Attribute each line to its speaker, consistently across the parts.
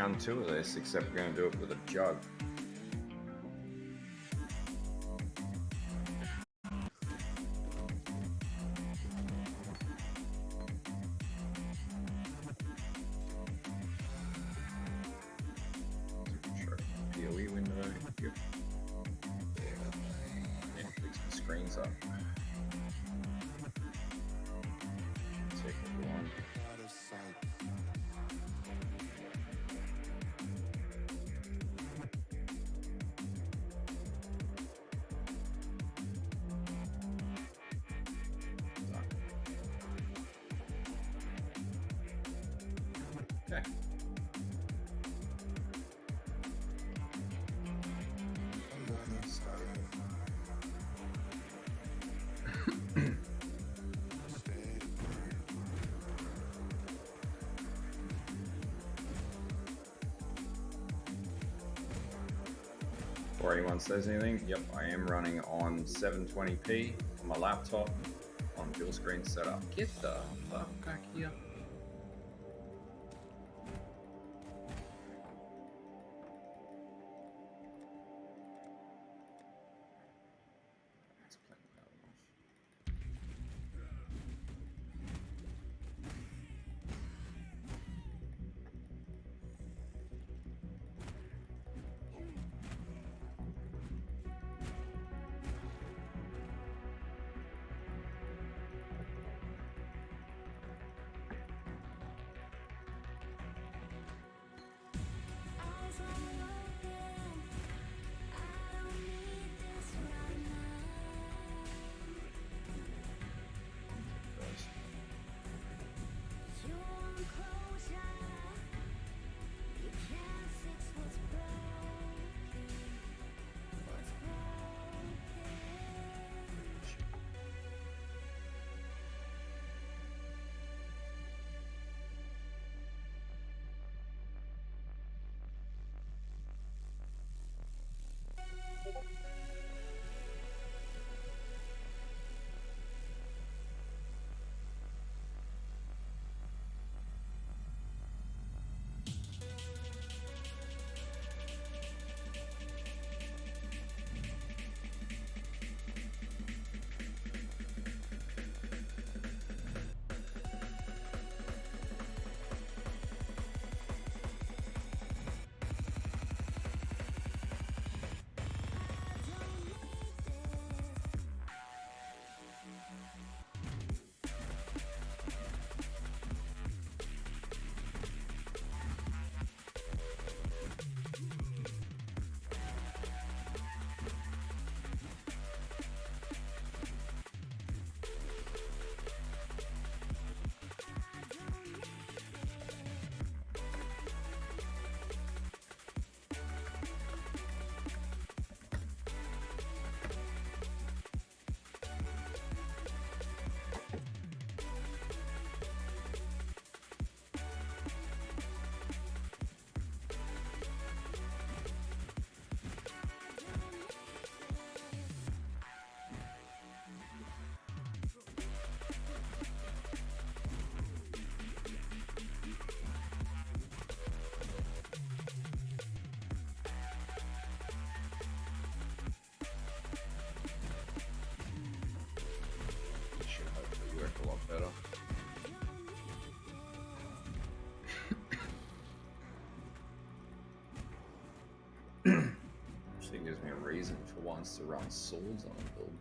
Speaker 1: round 2 of this, except we're going to do it with a jug. PoE window. Yep. Yeah, fix the screens up. Second one. Okay. Before anyone says anything, yep, I am running on 720p on my laptop on dual screen setup. Get the fuck back here. A lot better. Actually gives me a reason for once to run swords on a build.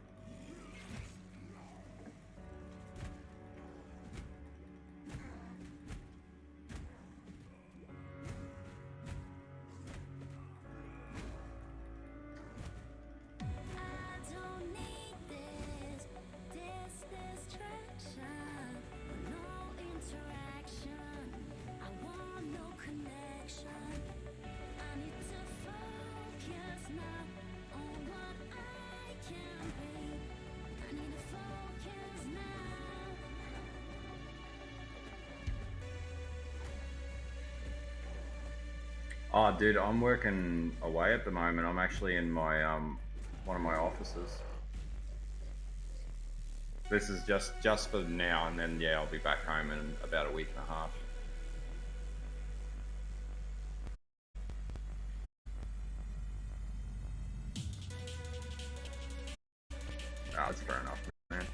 Speaker 1: Oh, dude, I'm working away at the moment. I'm actually in my one of my offices. This is just for now, and then yeah, I'll be back home in about a week and a half. That's fair enough, man.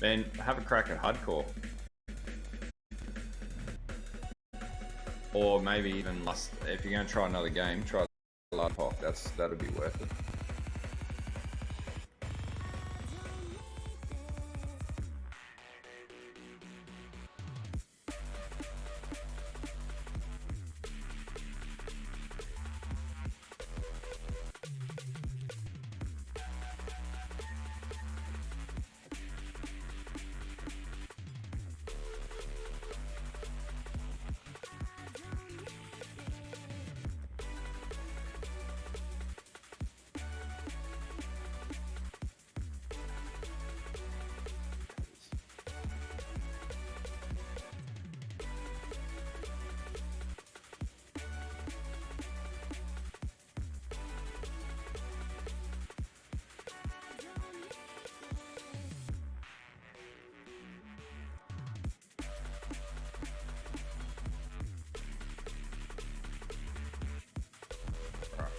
Speaker 1: Then have a crack at hardcore. Or maybe even if you're going to try another game, try Blood Pop. That'll be worth it.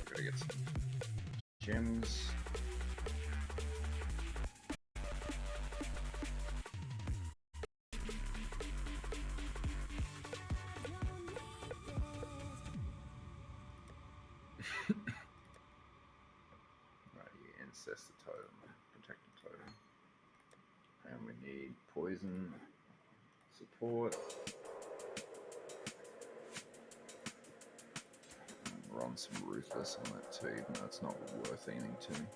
Speaker 1: Gotta get some gems. Righty, ancestor totem, protector totem, and we need poison support. We're on some ruthless on that too, even though it's not worth anything to me.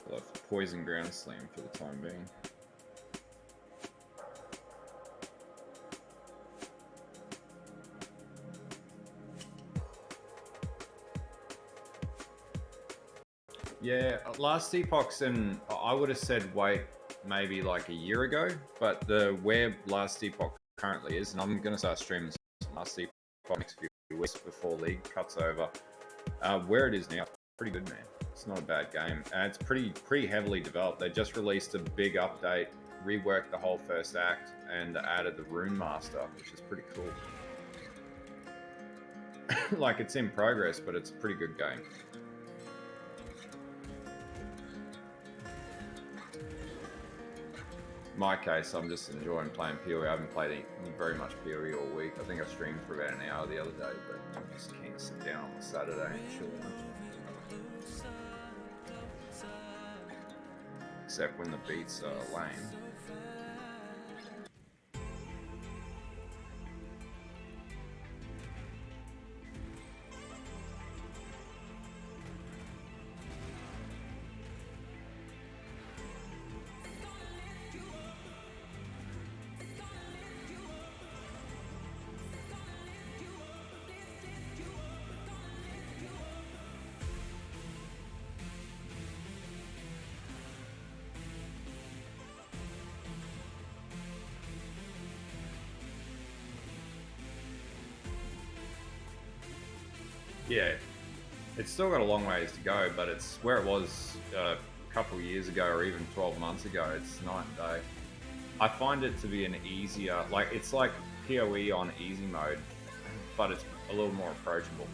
Speaker 1: I'll have poison ground slam for the time being. Yeah, last epochs, and I would have said wait maybe like a year ago, but where last epoch currently is, and I'm going to start streaming last epoch next few weeks before League cuts over. Where it is now, pretty good, man. It's not a bad game. It's pretty heavily developed. They just released a big update, reworked the whole first act, and added the Rune Master, which is pretty cool. Like, it's in progress, but it's a pretty good game. In my case, I'm just enjoying playing PoE. I haven't played very much PoE all week. I think I streamed for about an hour the other day, but I'm just keen to sit down on a Saturday and chill out. Except when the beats are lame. Yeah, it's still got a long ways to go, but it's where it was a couple of years ago or even 12 months ago. It's night and day. I find it to be an easier, like it's like PoE on easy mode, but it's a little more approachable.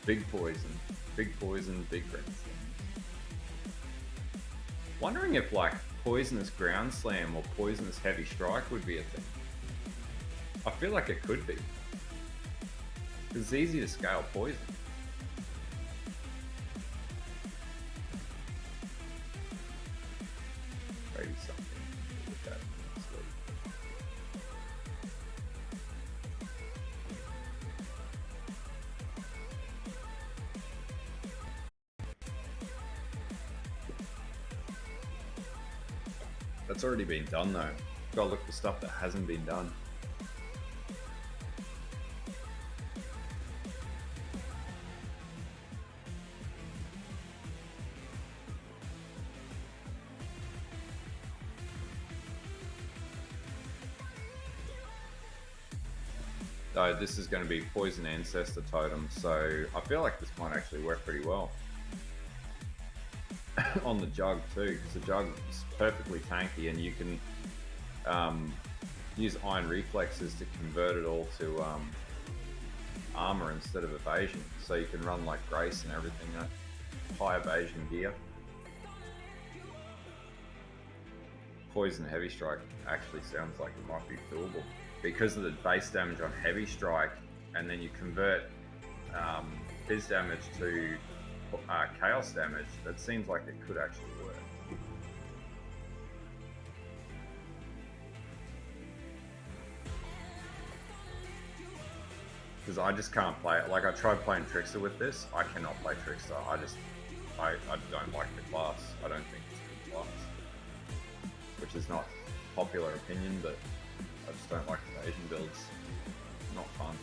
Speaker 1: Big poison, big red. Wondering if like poisonous ground slam or poisonous heavy strike would be a thing. I feel like it could be. It's easy to scale poison. Maybe something with that. That's already been done though. Gotta look for stuff that hasn't been done. This is going to be Poison Ancestor Totem, so I feel like this might actually work pretty well on the Jugg too, because the Jugg is perfectly tanky, and you can use Iron Reflexes to convert it all to armor instead of evasion, so you can run like Grace and everything, high evasion gear. Poison Heavy Strike actually sounds like it might be doable because of the base damage on Heavy Strike, and then you convert Fizz damage to Chaos damage. That seems like it could actually work. Because I just can't play it. Like, I tried playing Trickster with this. I cannot play Trickster. I don't like the class. I don't think it's a good class. Which is not popular opinion, but I just don't like evasion builds. Not fun.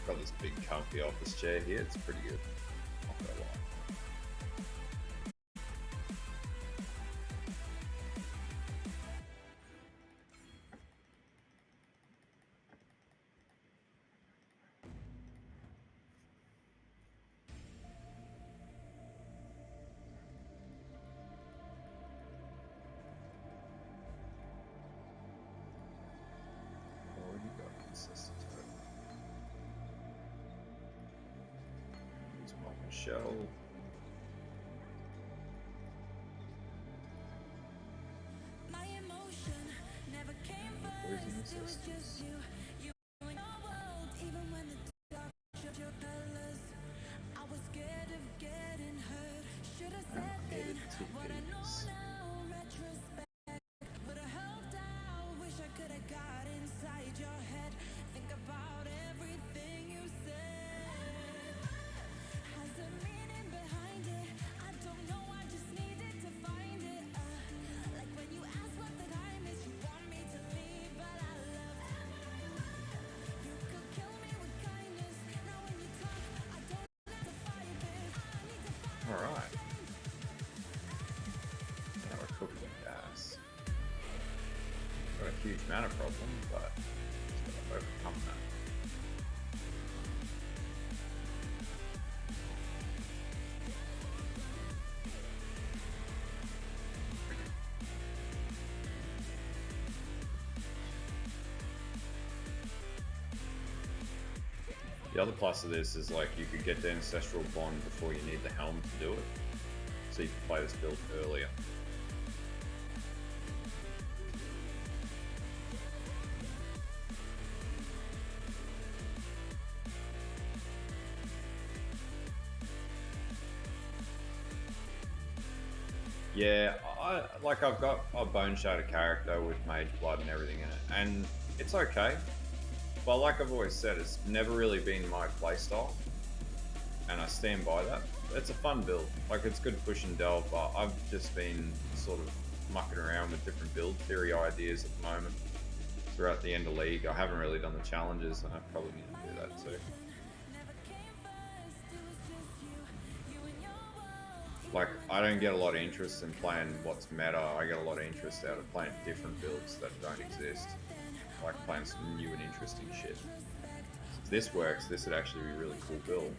Speaker 1: Got this big comfy office chair here, it's pretty good. Not gonna lie. Already got consistent. Shell.
Speaker 2: My emotion never came first. It was just you in your world. Even when the dark showed your colors, I was scared of getting hurt. Should have said then what I know now. Retrospect would have helped out. Wish I could have got inside your head. Think about everything you said. The meaning behind it, I don't know, I just needed to find it. Like when you ask what the time is, you want me to leave, but I love you. Could kill me with kindness. Now when you talk, I don't have to fight this. I need to find
Speaker 1: Alright. Now we're cooking with gas. Got a huge mana problem, but just gotta overcome that. The other plus of this is like you could get the Ancestral Bond before you need the helm to do it, so you can play this build earlier. Yeah, I've got a Bone Shatter character with Mage Blood and everything in it, and it's okay. But like I've always said, it's never really been my playstyle, and I stand by that. It's a fun build. Like, it's good push and delve, but I've just been sort of mucking around with different build theory ideas at the moment throughout the end of League. I haven't really done the challenges, and I probably need to do that too. Like, I don't get a lot of interest in playing what's meta. I get a lot of interest out of playing different builds that don't exist. Like playing some new and interesting shit. If this works, this would actually be a really cool build.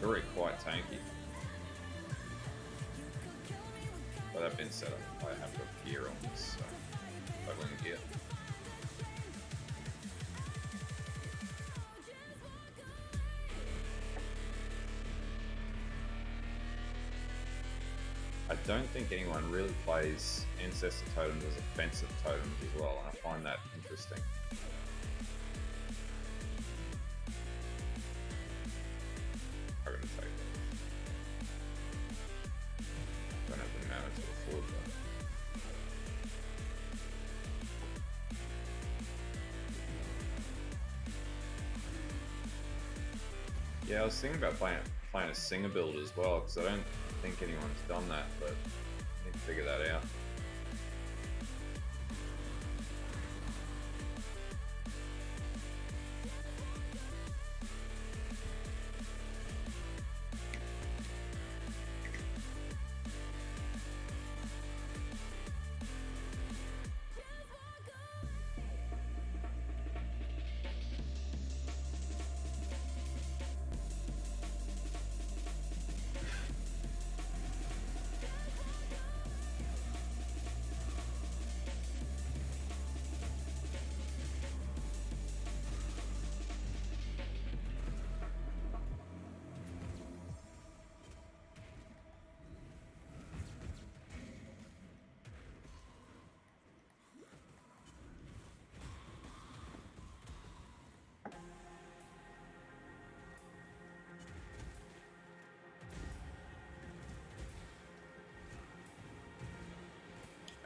Speaker 1: It's already quite tanky. But that being said, I have got gear on this, so leveling gear. I don't think anyone really plays Ancestor Totems as offensive totems as well, and I find that interesting. I'm gonna take that. Don't have the mana to afford that. Yeah, I was thinking about playing a Singer build as well, because I don't think anyone's done that, but I need to figure that out.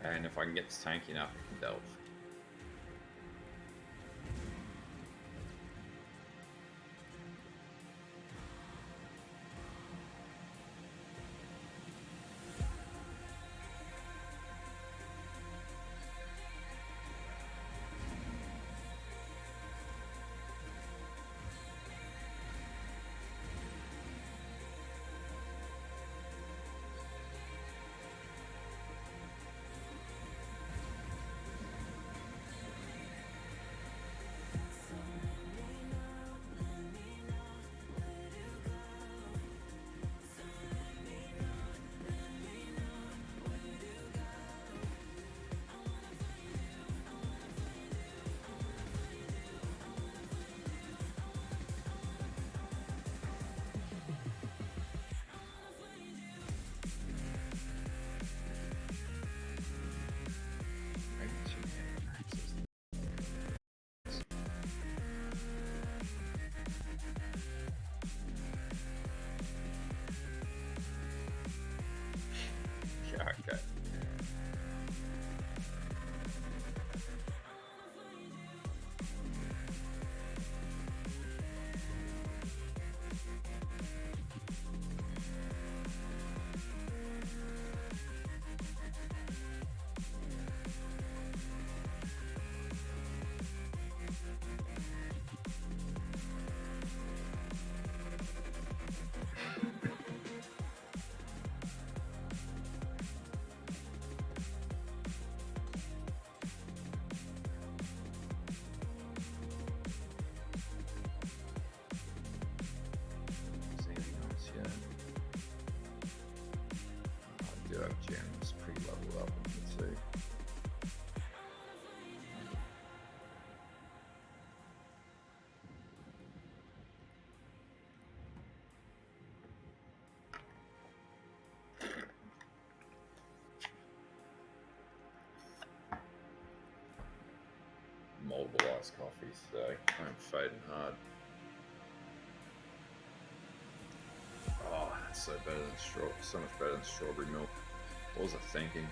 Speaker 1: And if I can get this tanky enough, I can delve. Okay. Is anything else yet? I do have gems pre-leveled up, let's see. Multiple iced coffees today. I'm fading hard. Oh, that's so better than so much better than strawberry milk. What was I thinking?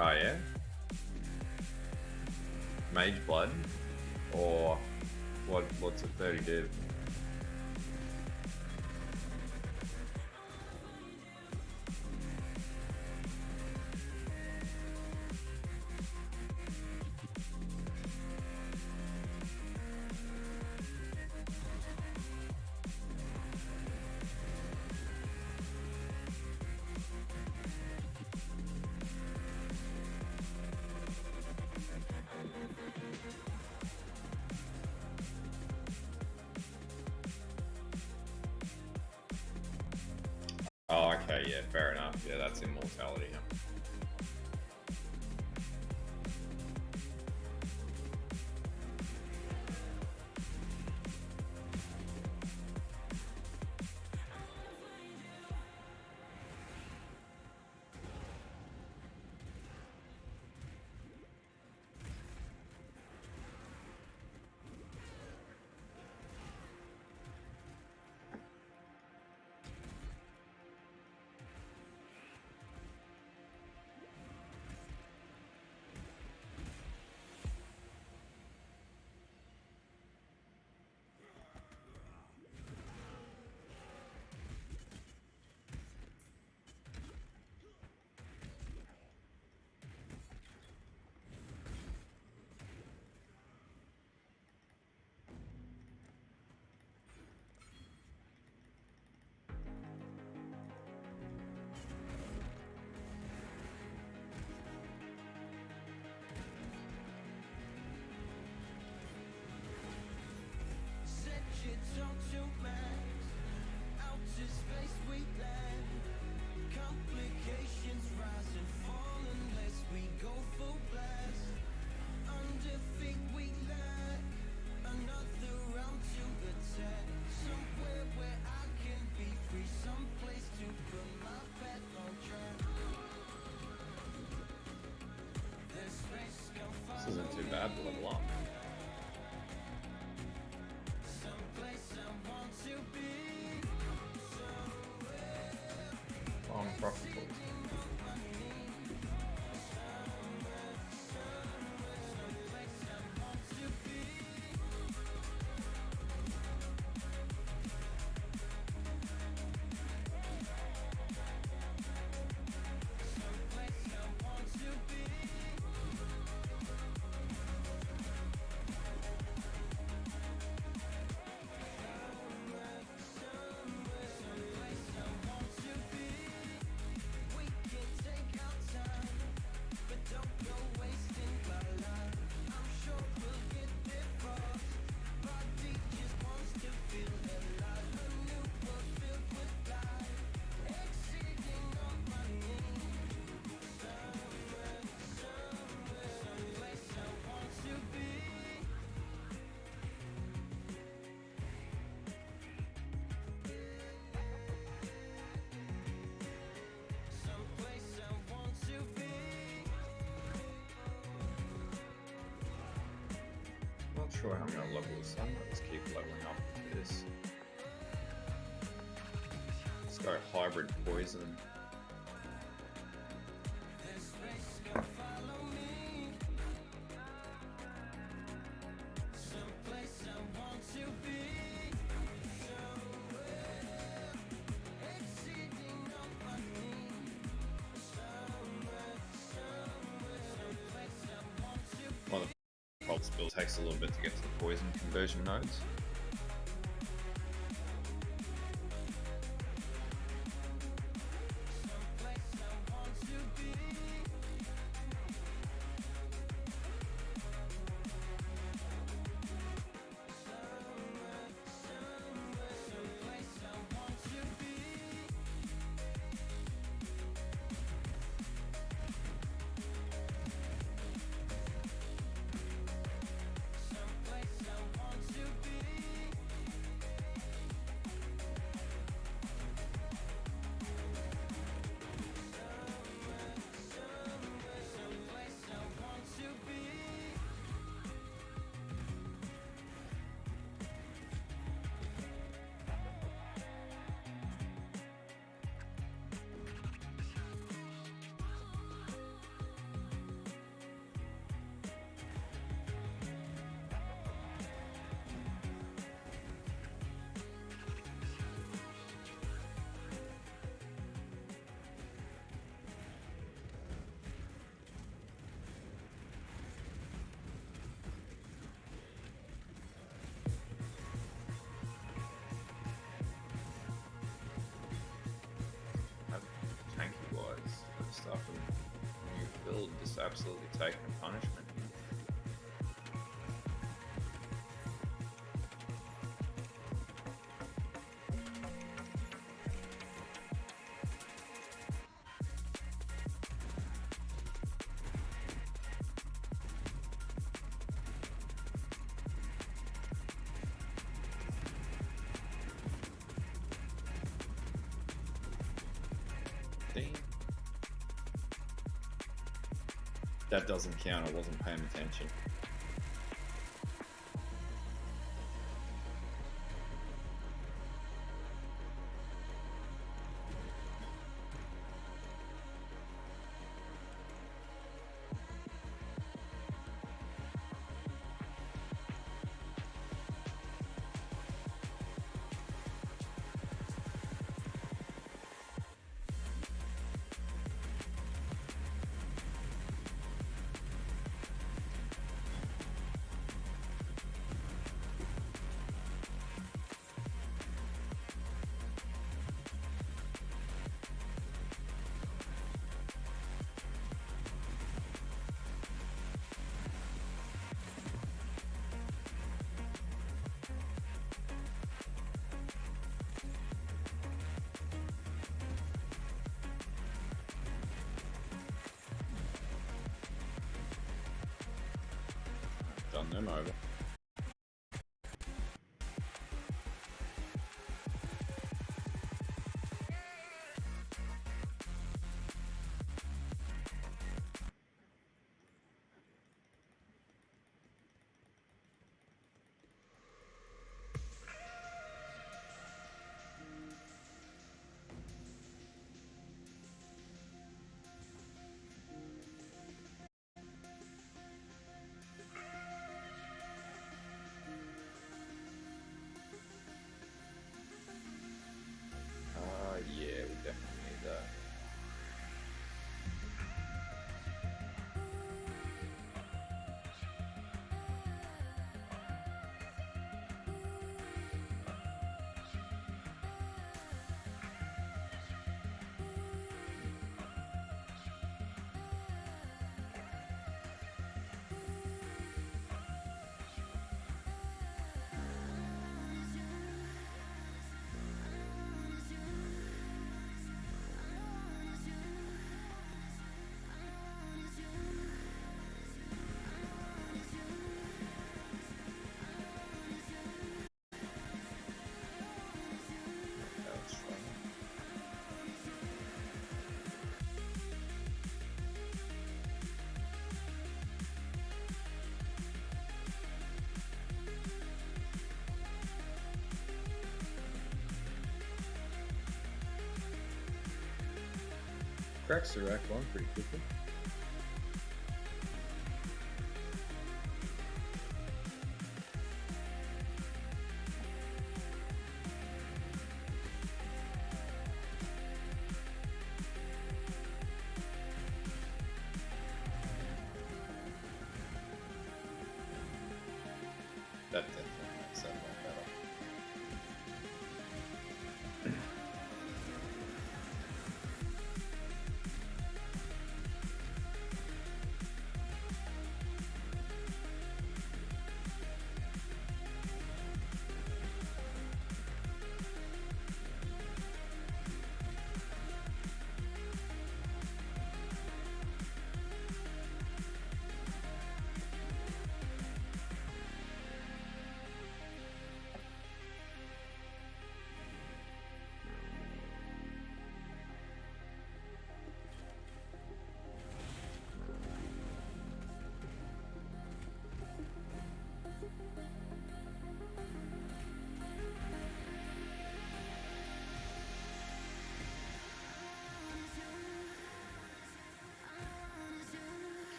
Speaker 1: Oh yeah? Mage Blood? Or what's it 30 do? Oh, okay, yeah, fair enough. Yeah, that's immortality. Yeah. This isn't too bad to level up. Oh, I'm profitable. Not sure how I'm going to level this up. Let's keep leveling up with this. Let's go hybrid poison. One of the pulse build takes a little bit to get to the poison conversion nodes. just absolutely taking a punishment. That doesn't count, I wasn't paying attention. Done them over. Yeah, we definitely need that. That's fine. Cracks the rack one pretty quickly. That definitely makes that a lot better.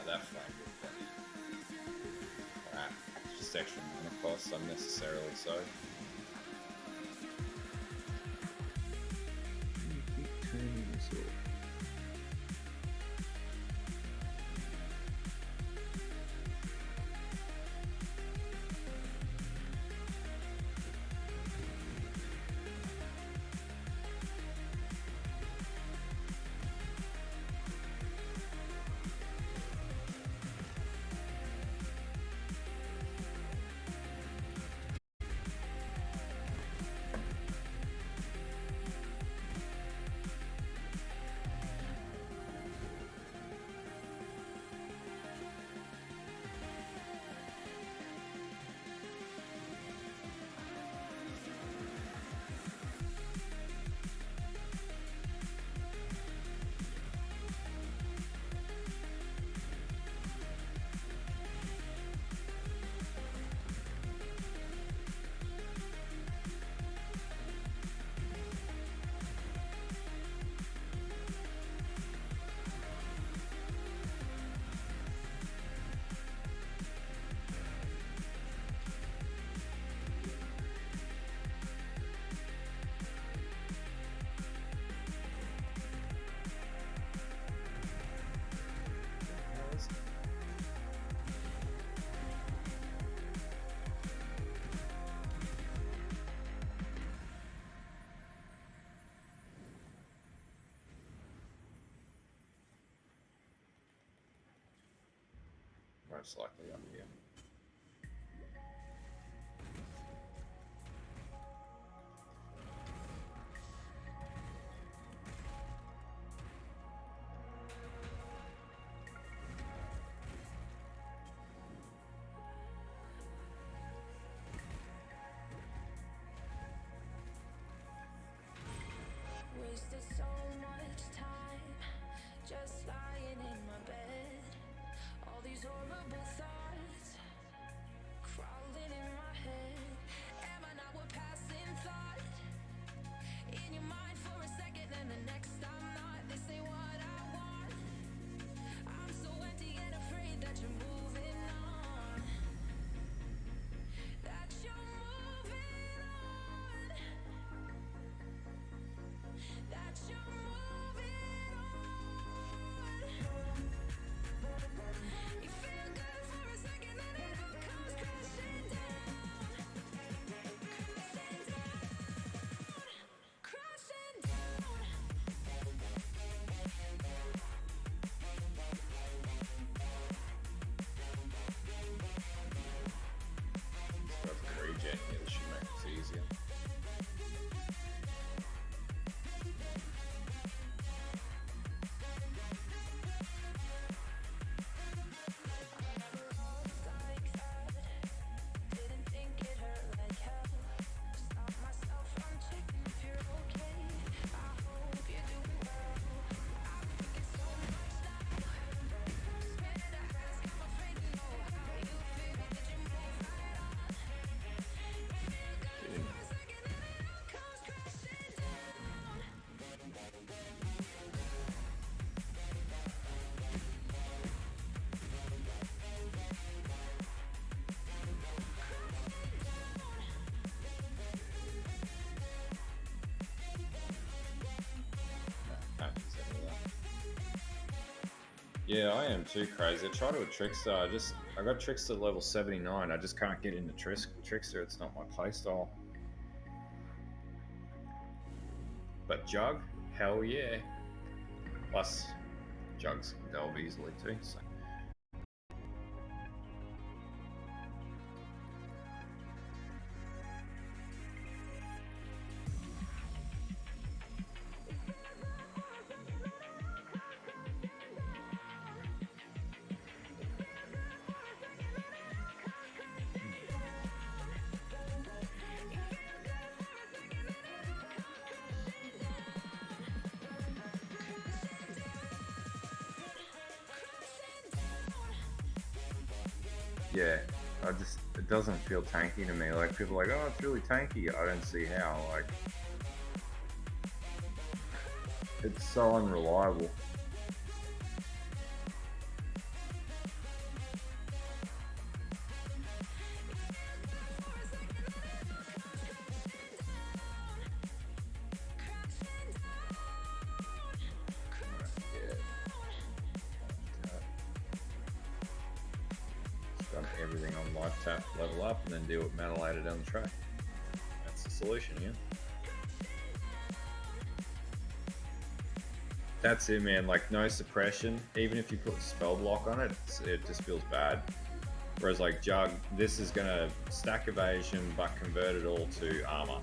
Speaker 1: That flame will plenty. Alright, just extra mana costs unnecessarily so. Keep turning this off. most likely up here.
Speaker 2: Wasted so much time just lying in my bed. All these horrible thoughts crawling in my head. Am I not a passing thought in your mind for a second, and the next I'm not? This ain't what I want. I'm so empty and afraid that you're moving on. That you're moving on. That you're moving on. You feel good for a second, then it all comes crashing down. Crashing down. Crashing down.
Speaker 1: So I've got regen here, this should make this easier.
Speaker 2: Didn't think it hurt like hell. Stop myself from checking if you're okay. I hope you're doing well. I'm thinking so much now. Swear to ask, I'm afraid to know how you feel. Did you move right on? Feel good for a second and it all comes crashing down.
Speaker 1: Can't use any of that. Yeah, I am too crazy. I tried it with Trickster. I got Trickster level 79. I just can't get into Trickster. It's not my playstyle. But Jugg, hell yeah. Plus, Jugs can delve easily too. So. Yeah, it doesn't feel tanky to me. Like, people are like, oh, it's really tanky. I don't see how. Like, it's so unreliable. Done everything on life tap, level up, and then deal with mana later down the track. That's the solution, yeah. That's it, man. Like, no suppression. Even if you put spell block on it, it just feels bad. Whereas like Jugg, this is gonna stack evasion but convert it all to armor,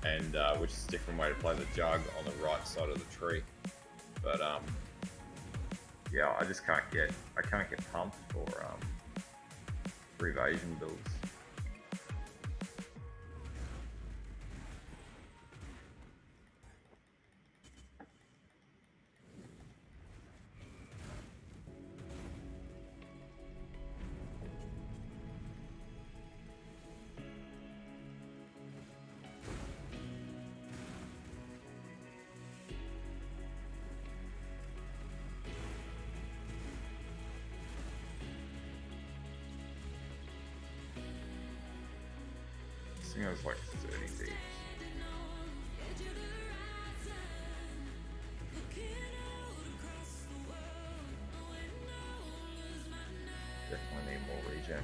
Speaker 1: and which is a different way to play the Jugg on the right side of the tree. But yeah, I just can't get pumped for evasion builds. I think it was like 30 thieves. Definitely need more regen.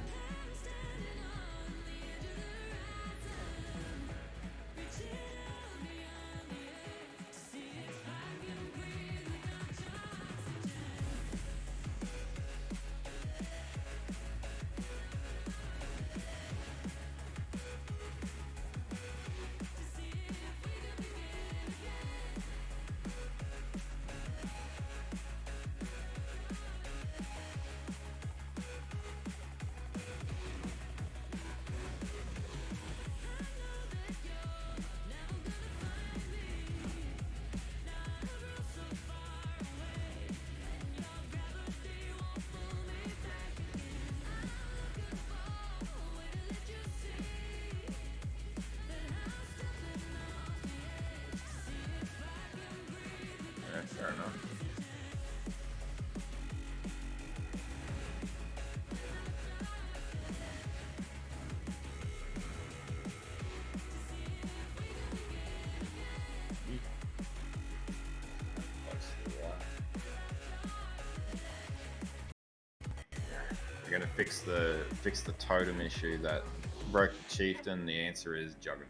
Speaker 1: We're gonna fix the totem issue that broke the chieftain. The answer is juggernaut.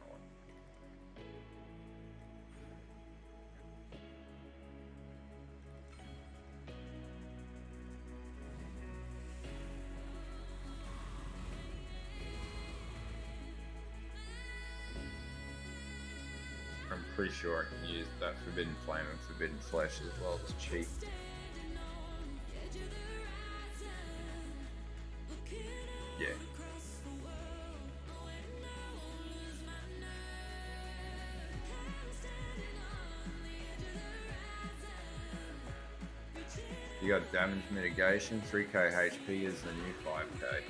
Speaker 1: I'm pretty sure I can use that forbidden flame and forbidden flesh as well as cheat. Yeah. You got damage mitigation, 3k HP is the new 5k.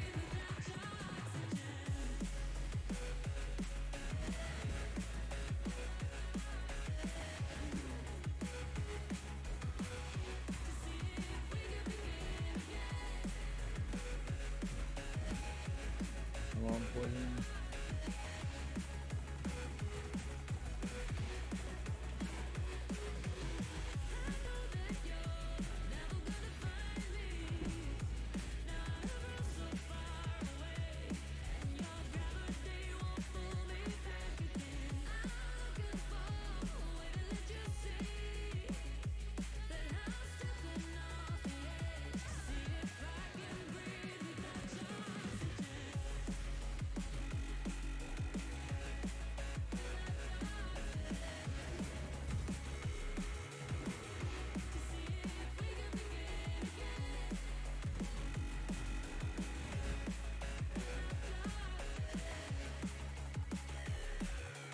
Speaker 1: Come on, Poison.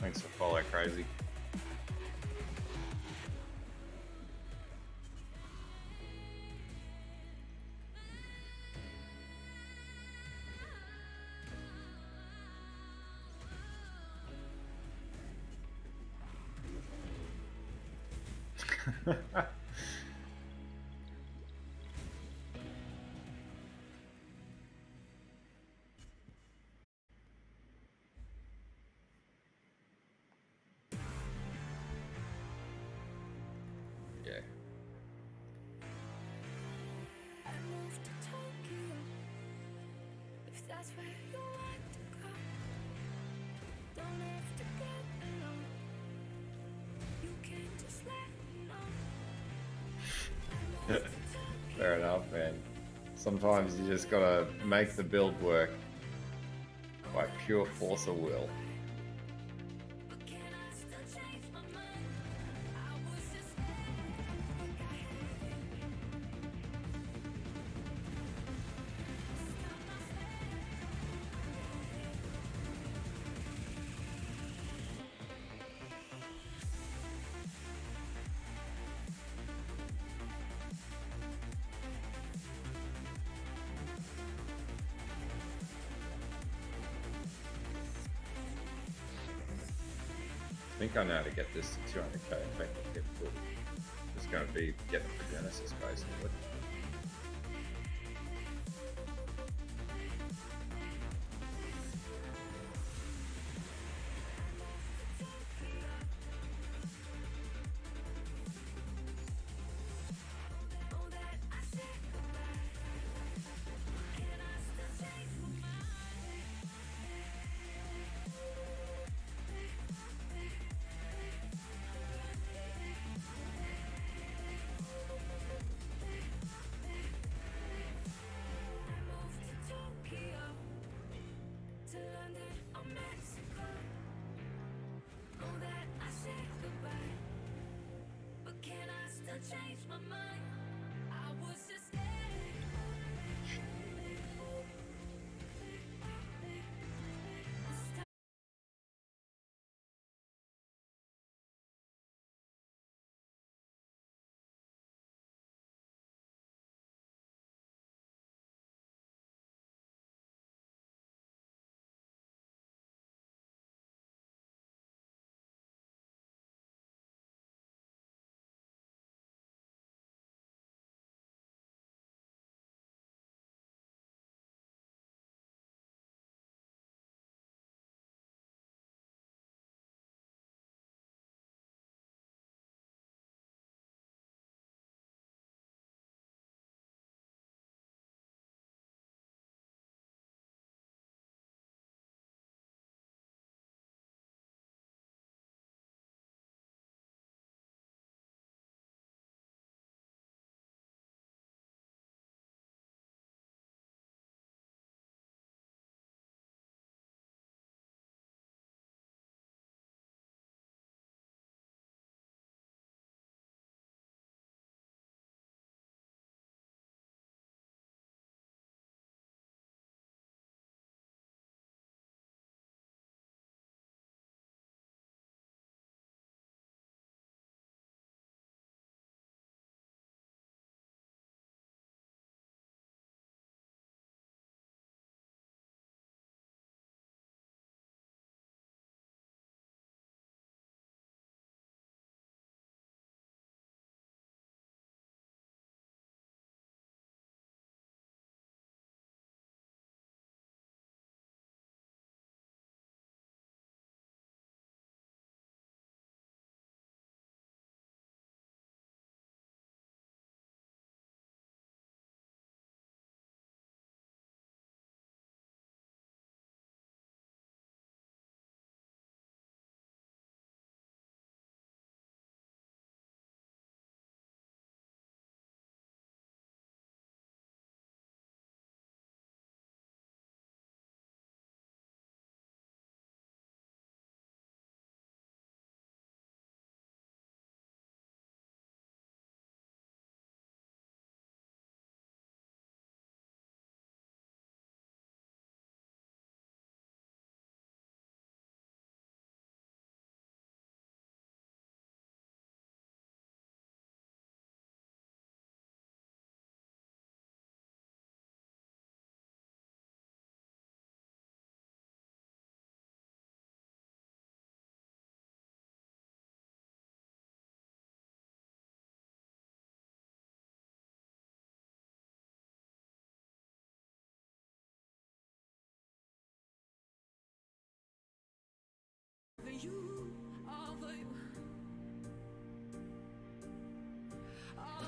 Speaker 1: Thanks for follow, crazy. Yeah.
Speaker 2: I moved to Tokyo, if that's where you want to go. Don't have to get along. You can just let me know.
Speaker 1: Fair enough, man. Sometimes you just gotta make the build work by pure force of will.
Speaker 2: But can I still change my mind? I was just like I had you. Stop myself.
Speaker 1: I think I know how to get this to 200k. In fact, I'll get good. It's gonna be getting for Genesis basically.
Speaker 2: Know that I said goodbye. Can I still change my mind?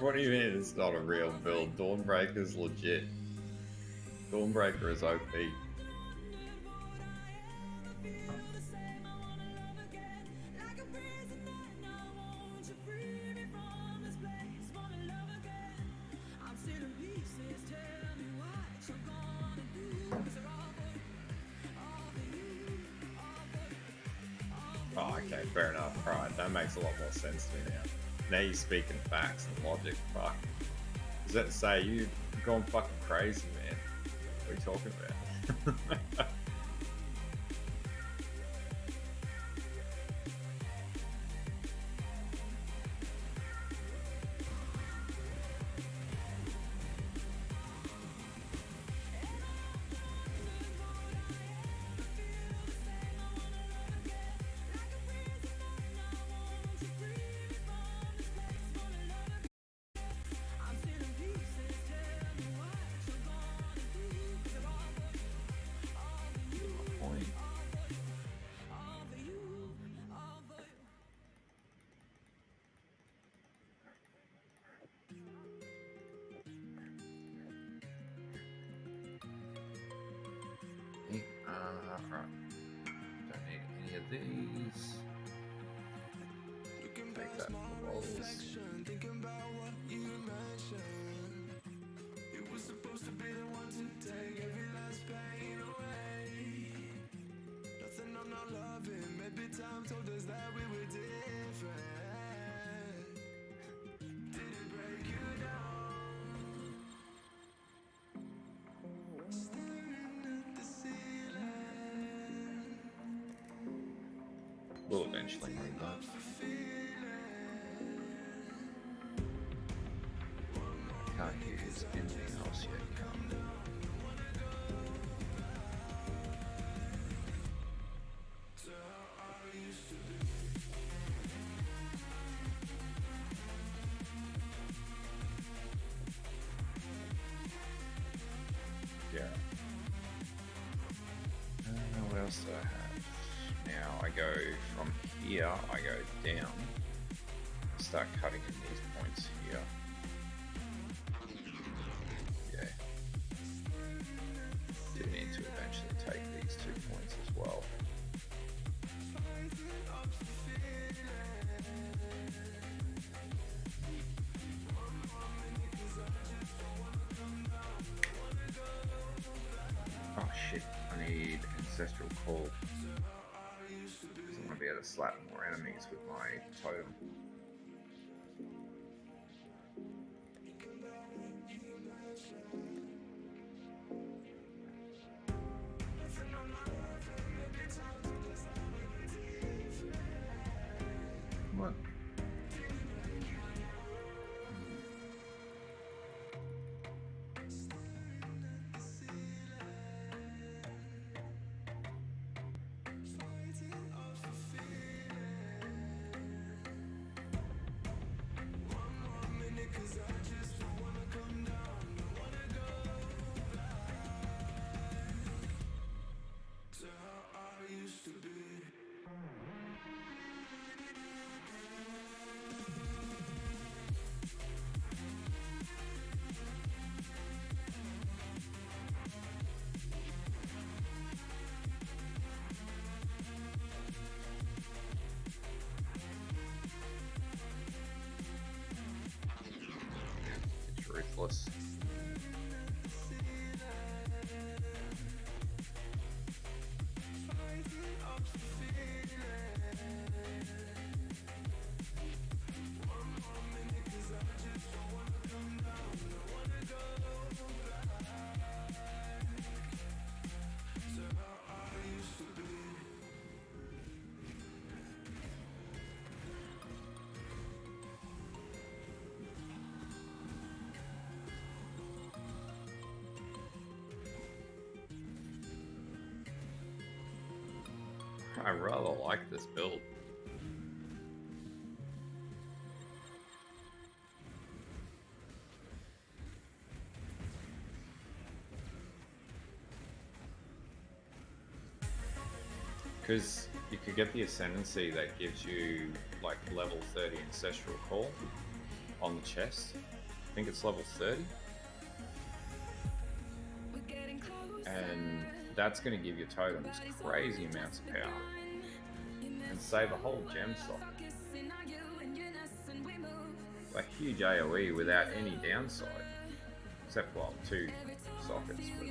Speaker 1: What do you mean it's not a real build? Dawnbreaker's legit. Dawnbreaker is OP. Oh, okay, fair enough. Alright, that makes a lot more sense to me now. Now you're speaking facts and logic. Fuck. Is that to say you've gone fucking crazy, man? What are you talking about? Right. Don't need any of these. Take that for the walls. We'll eventually need that. Can't use anything else yet, can't we? Yeah. What else do I have? Now I go from here, I go down, start cutting in these points here. Yeah. Do need to eventually take these 2 points as well. Oh shit, I need Ancestral Call. I want to be able to slap more enemies with my totem. What? It's ruthless. I rather like this build. Because you could get the Ascendancy that gives you like level 30 Ancestral Call, on the chest. I think it's level 30. And that's going to give your totems crazy amounts of power and save a whole gem socket. A huge AoE without any downside, except well, 2 sockets. But...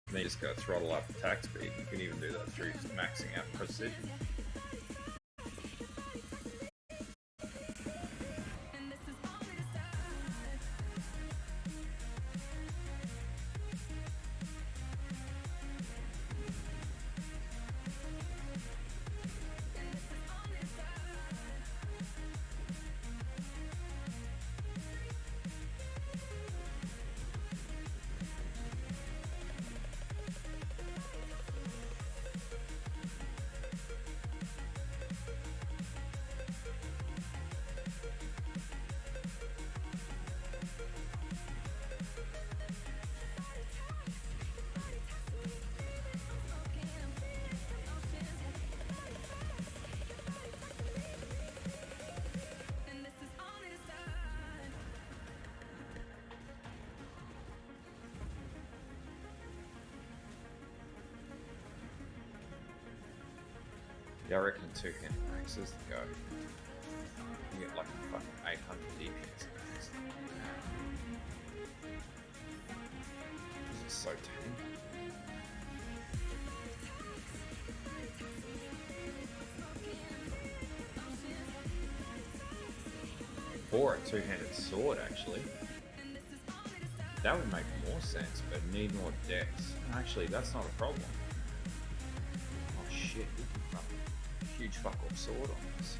Speaker 1: And then you just go throttle up attack speed. You can even do that through maxing out precision. Yeah, I reckon 2-hit maxes go. You get like a fucking 800 DPS. This is so tanky. Or a 2-handed sword, actually. That would make more sense, but need more dex. Actually, that's not a problem. Oh shit, we can run a huge fuck off sword on this.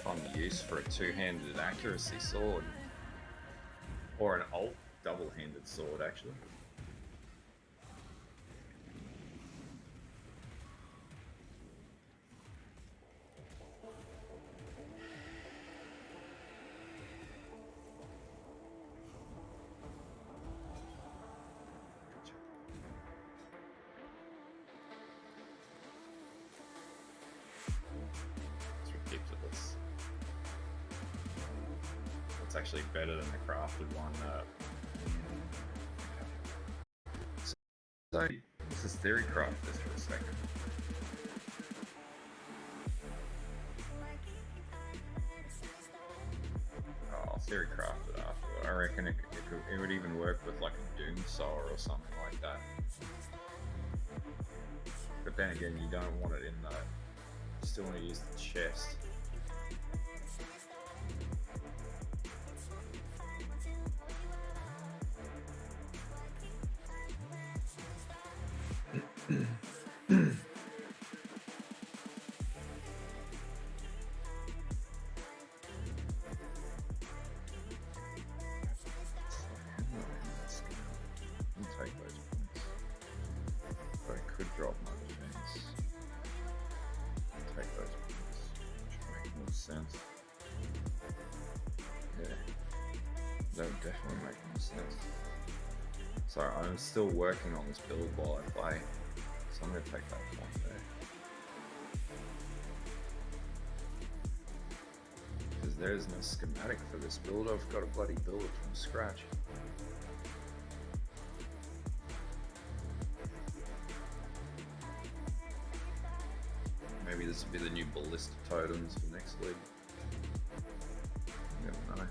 Speaker 1: Find the use for a 2-handed accuracy sword, or an alt double-handed sword actually. It's ridiculous. It's actually better than the crafted one. So this is theorycraft this for a second. Oh, I'll theorycraft it after. I reckon it would even work with like a doom soul or something like that. But then again, you don't want it in the. You still want to use the chest. Take those points. But I could drop my defense. Take those points. Which make more sense. Yeah. That would definitely make more sense. So I'm still working on this build while I play. So I'm going to take that point there. Because there is no schematic for this build. I've got to bloody build it from scratch. Maybe this will be the new ballista totems for next league. You never know.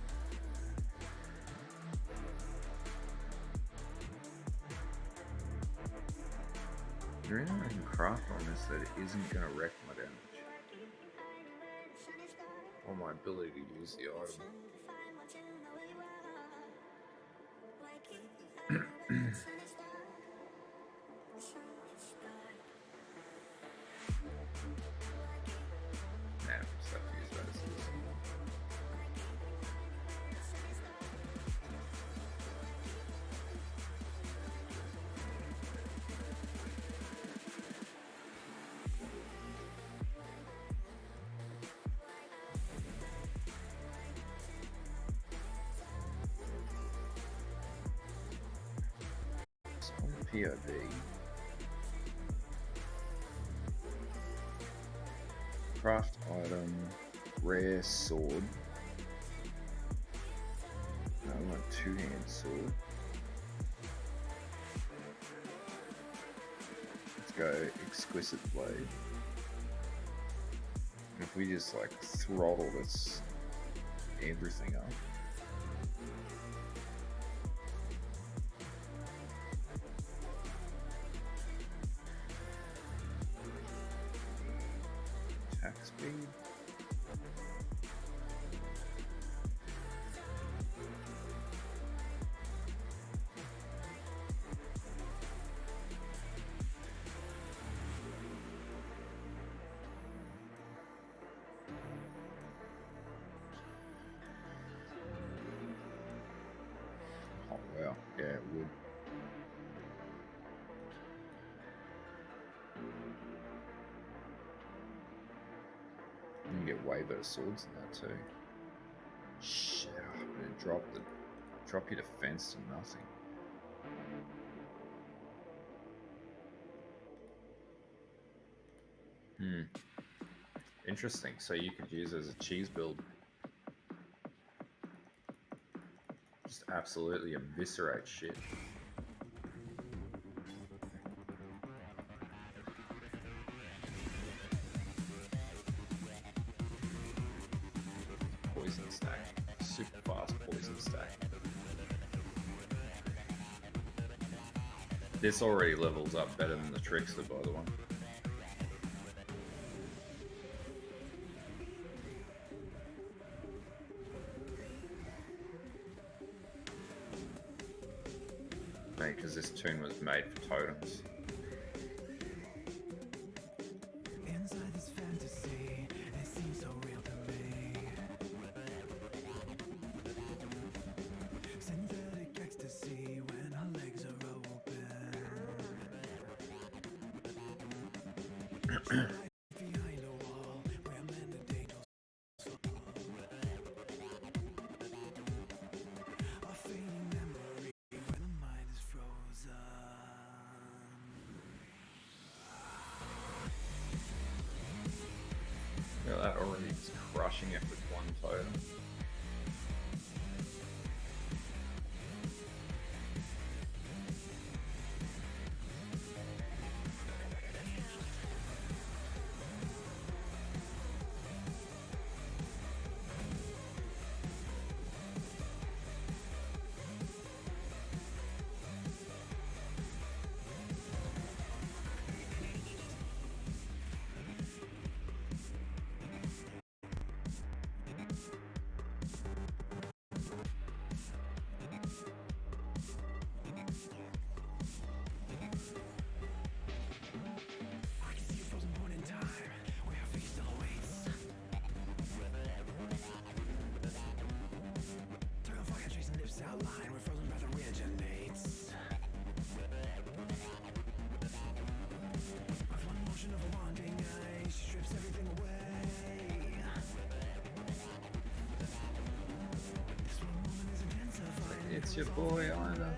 Speaker 1: Is there anything I can craft on this that isn't going to wreck my damage? my ability to use the item. Nah, stuff to use that as this. POV. Craft item, rare sword. No, I want two-hand sword. Let's go exquisite blade. If we just like throttle this everything up. Attack speed. Oh wow, yeah, it would. You can get way better swords than that too. Shit, I'm gonna drop your defense to nothing. Interesting. So you could use it as a cheese build. Just absolutely eviscerate shit. Poison stack. Super fast poison stack. This already levels up better than the Trickster, by the way. Because this tune was made for totems.
Speaker 2: Inside this fantasy, it seems so real to me. Synthetic ecstasy when our legs are open. Behind a wall where men and angels fall. A fading memory when the mind is frozen.
Speaker 1: Yeah, that already is crushing it with one totem. Outline where frozen breath originates. With one motion of a wanding eye, she strips everything away. This one moment is intensifying. It's your boy, Ida.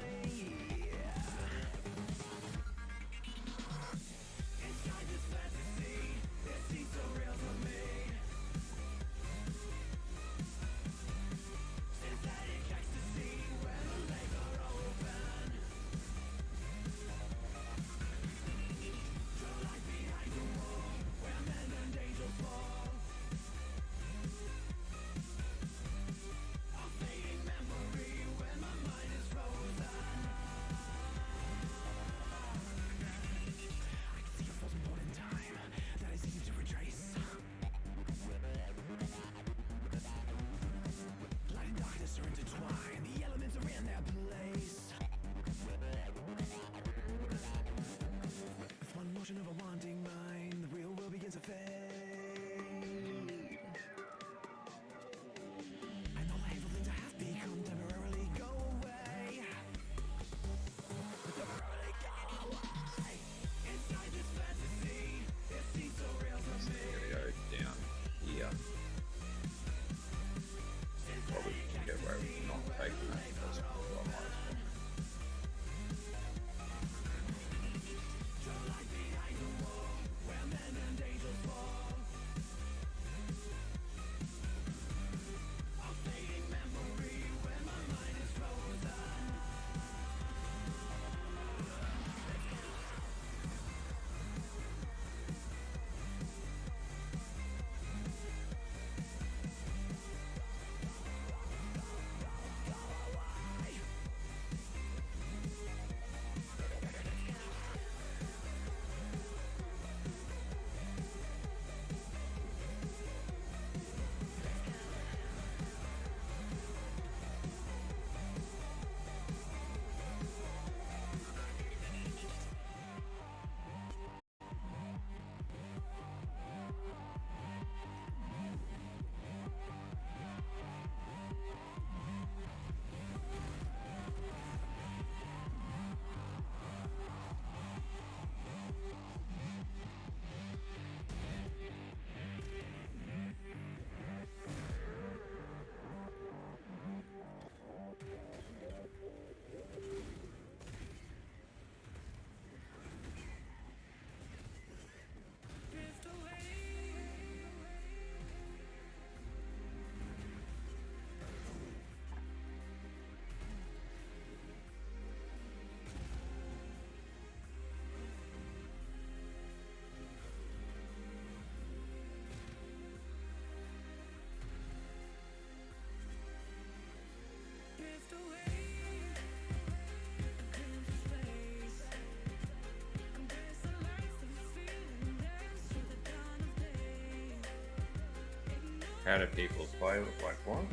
Speaker 2: Inside this fantasy, it seems so real to me. Synthetic ecstasy when the legs are open. True life behind the wall where men and angels fall. A fading memory when my mind is frozen.
Speaker 1: How do people play with like what?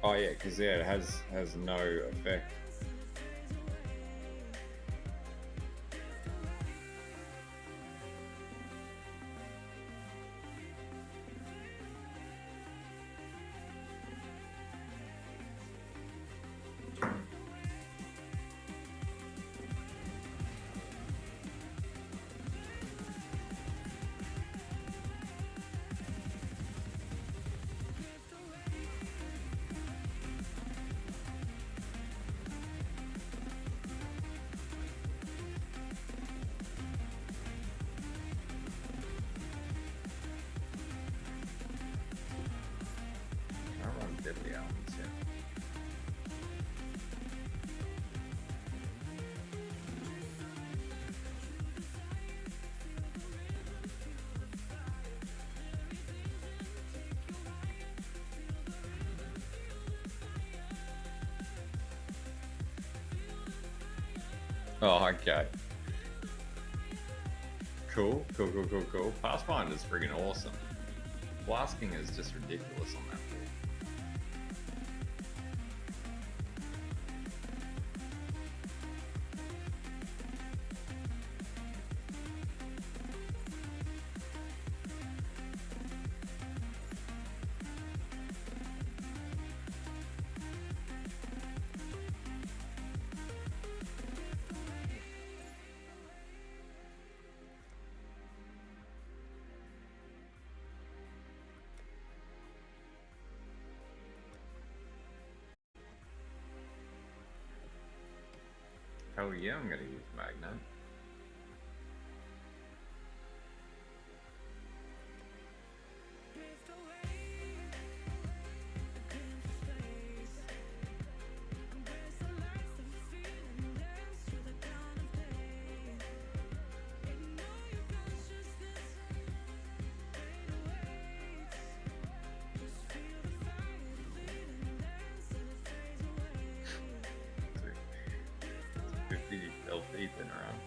Speaker 1: Oh yeah, because yeah, it has no effect. Can't run deadly elements yet. Oh, okay. Cool. Pathfinder is freaking awesome. Blasting is just ridiculous on that board. Hell yeah, I'm gonna use Magnet. LP been around.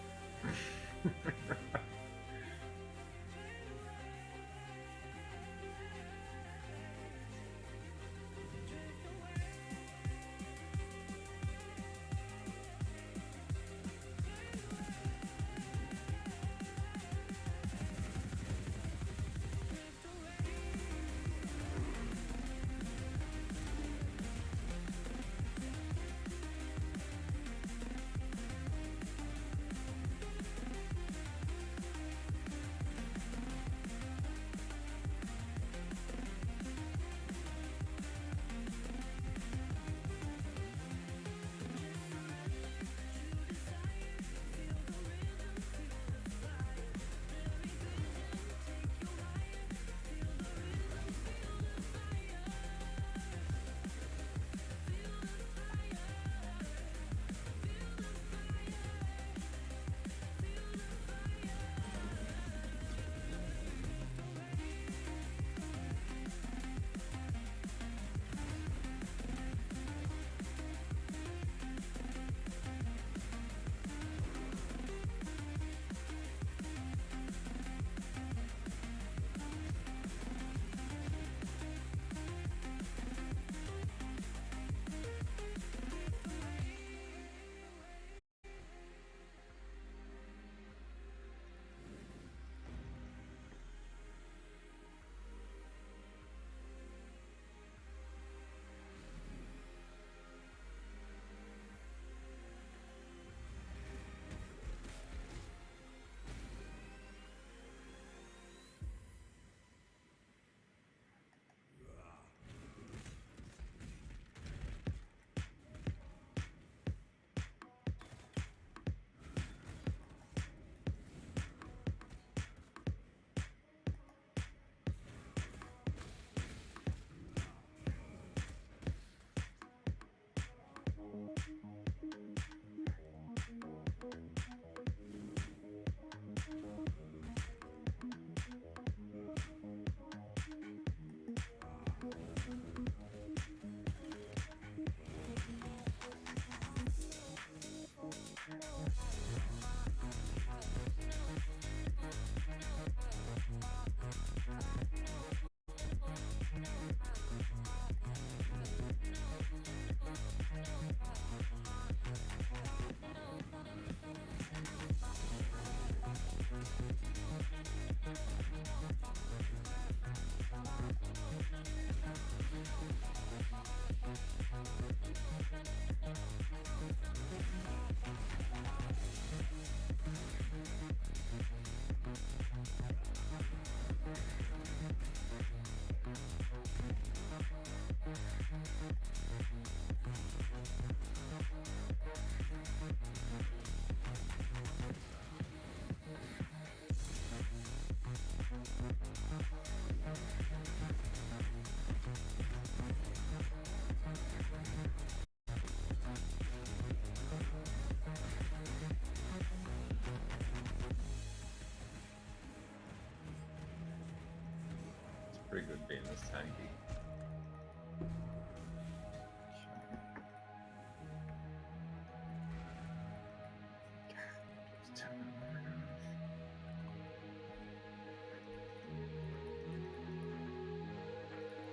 Speaker 1: being this tanky.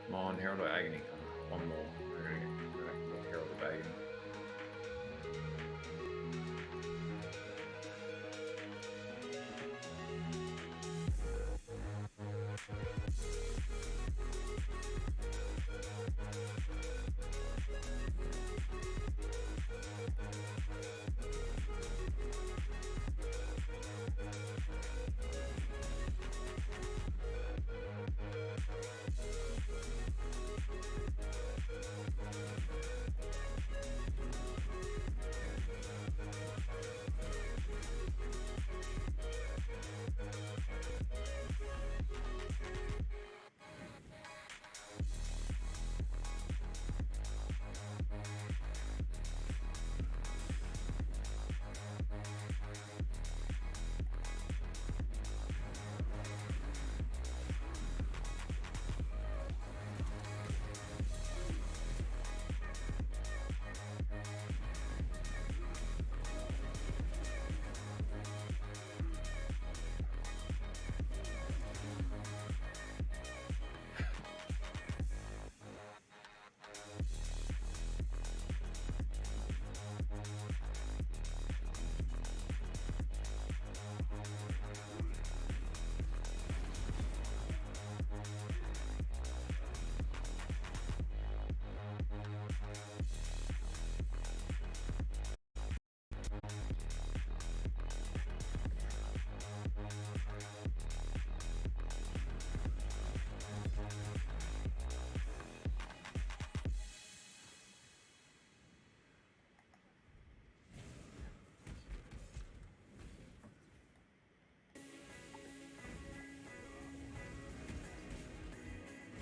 Speaker 1: Come on, Herald of Agony. One more. We're gonna get Herald of Agony.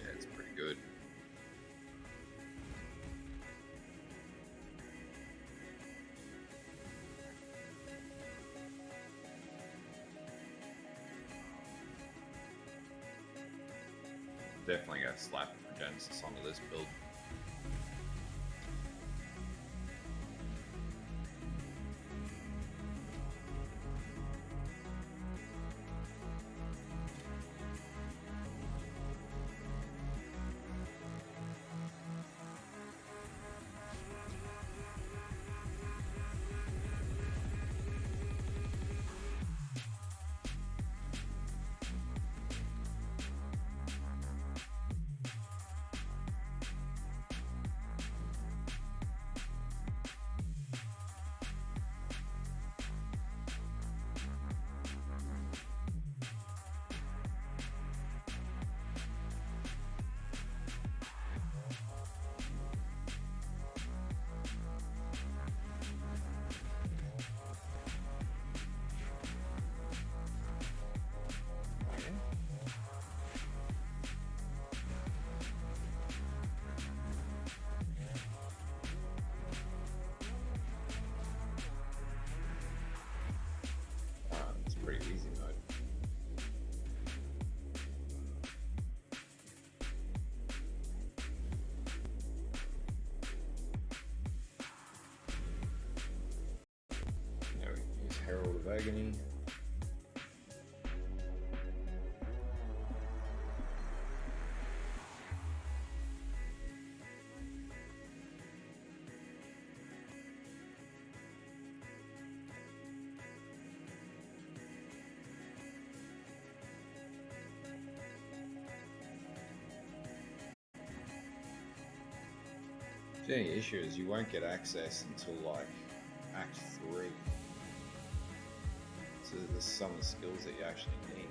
Speaker 1: Yeah, it's pretty good. Definitely got slap Genesis onto this build. It's pretty easy mode. Now we can use Herald of Agony. The only issue is you won't get access until like Act 3. So there's some of the skills that you actually need.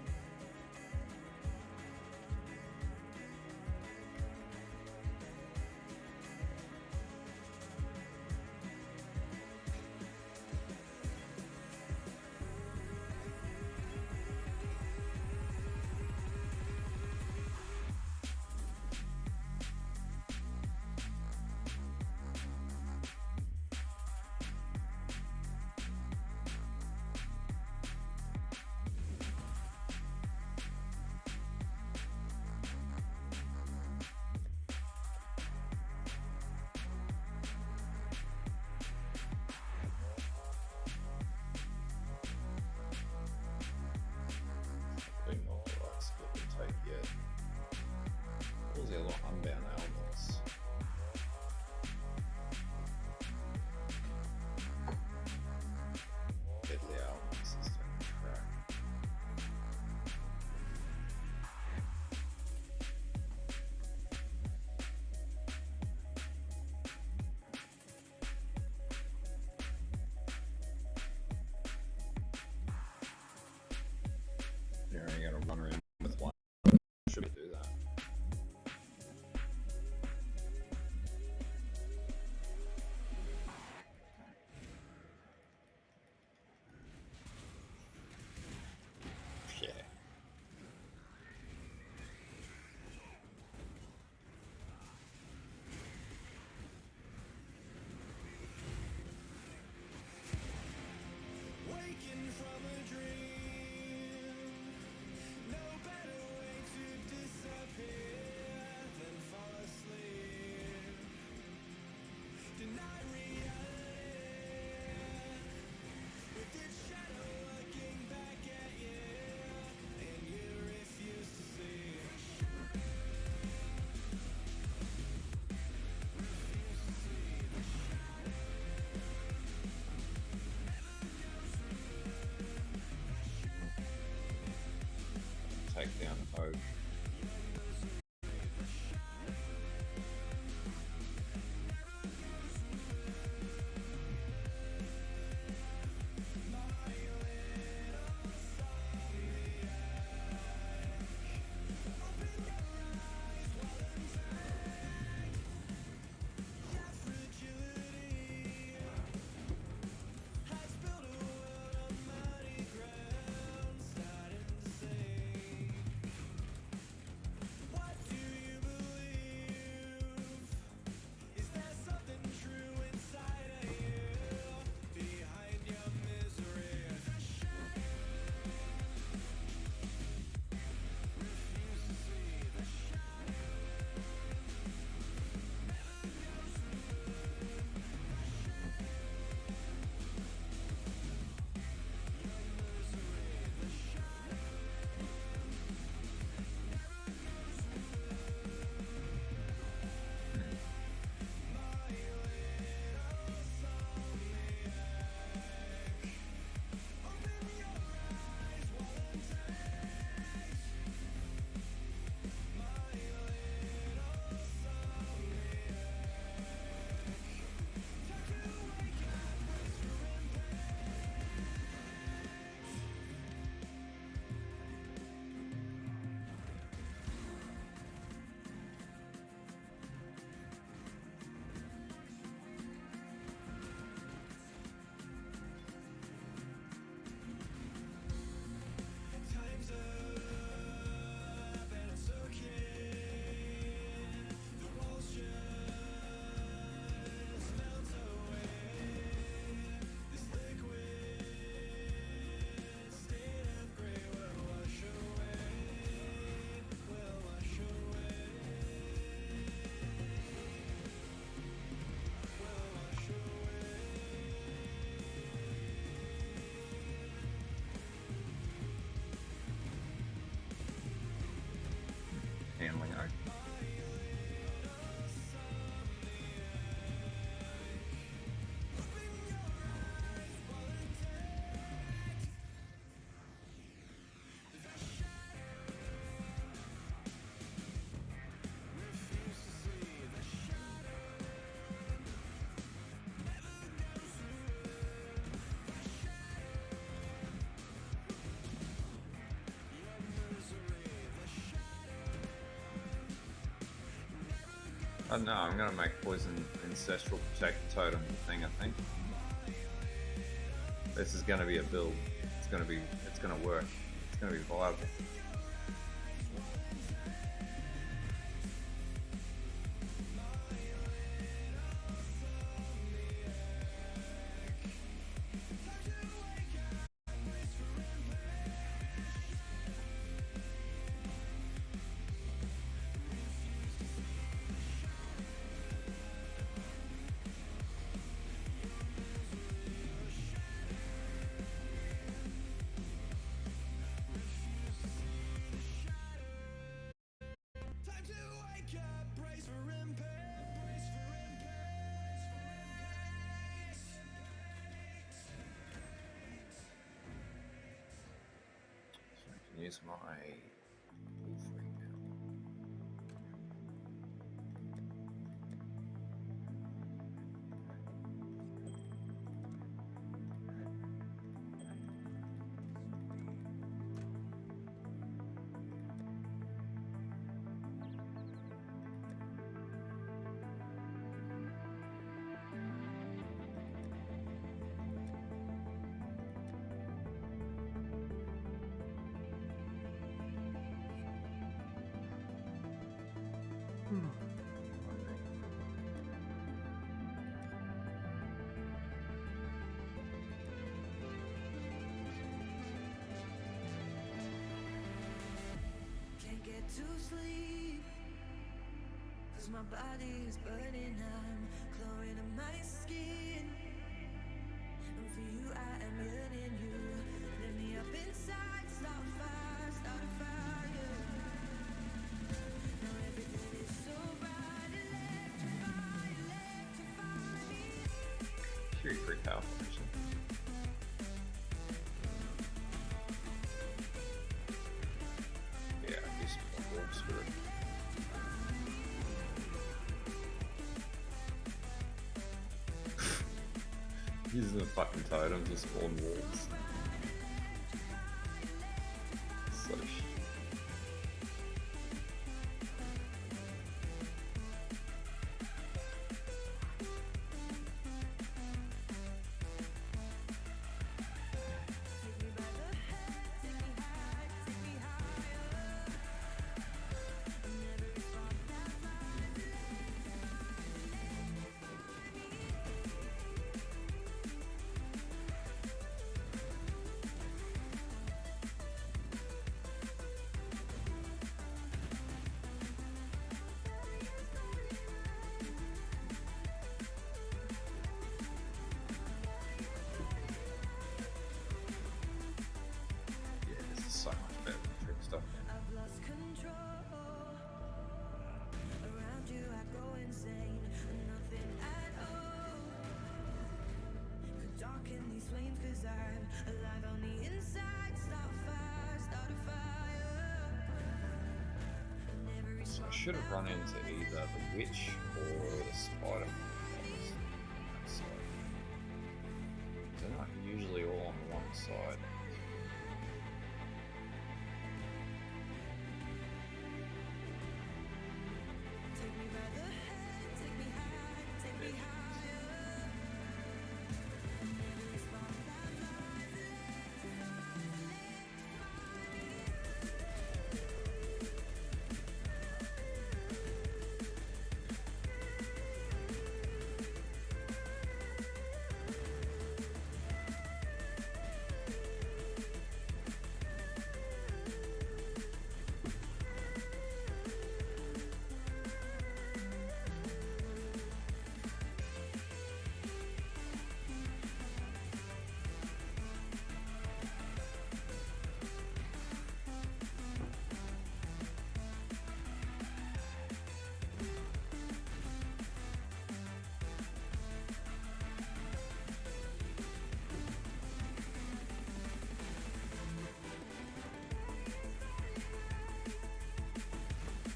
Speaker 1: Take down Oak. Handling Oak. Oh no, I'm gonna make Poison Ancestral Protector Totem the thing, I think. This is gonna be a build. It's gonna work. It's gonna be viable. Use my wolf ring now.
Speaker 2: to sleep. 'Cause my body is burning, I'm glowing in my skin. And for you I am yearning, you let me up inside, start a fire, start a fire. Now everything is so bright, electrify, electrify me.
Speaker 1: Pretty powerful actually. Yeah, he's wolves for it. Using the fucking totem to spawn wolves. So shit. So much better than Trickster.
Speaker 2: I've lost control. Around you I go insane. Nothing at all could darken these flames, 'cause I'm alive on the inside. Start a fire, start a fire. Never
Speaker 1: So I should have run into either the witch or the spider. So, they're not usually all on one side.
Speaker 2: take me by the head, take me high, take me higher. Never respond that lies,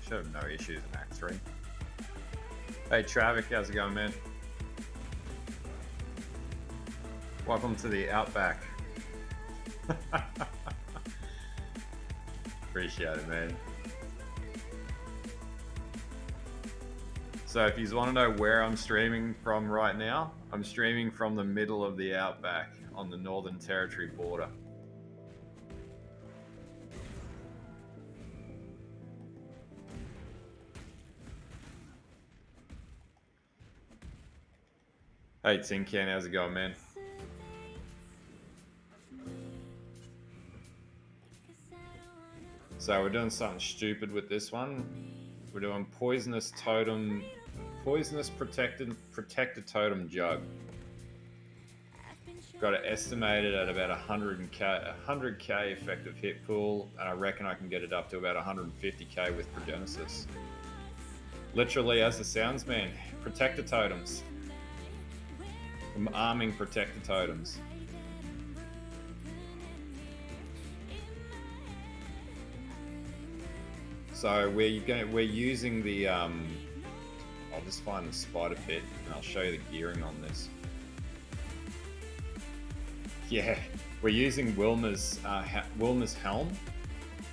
Speaker 1: Should have no issues in Act 3. Hey Travic, how's it going, man? Welcome to the Outback. Appreciate it, man. So if you want to know where I'm streaming from right now, I'm streaming from the middle of the Outback on the Northern Territory border. Hey Tin Can, how's it going, man? So we're doing something stupid with this one. We're doing Poisonous Protector Totem Jugg. Got it estimated at about 100k effective hit pool, and I reckon I can get it up to about 150k with Progenesis. Literally as it sounds, man. Protector Totems. I'm arming Protector Totems. So we're using the I'll just find the spider pit and I'll show you the gearing on this. Yeah, we're using Wilma's helm,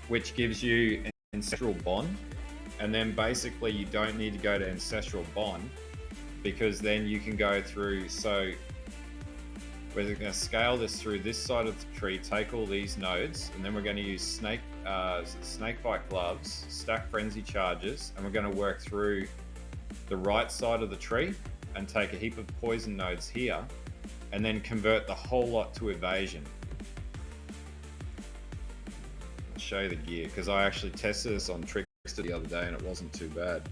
Speaker 1: which gives you ancestral bond, and then basically you don't need to go to ancestral bond, because then you can go through. So we're going to scale this through this side of the tree, take all these nodes, and then we're going to use snakebite gloves, stack frenzy charges, and we're going to work through the right side of the tree and take a heap of poison nodes here, and then convert the whole lot to evasion. I'll show you the gear, because I actually tested this on Trickster Trickster the other day and it wasn't too bad.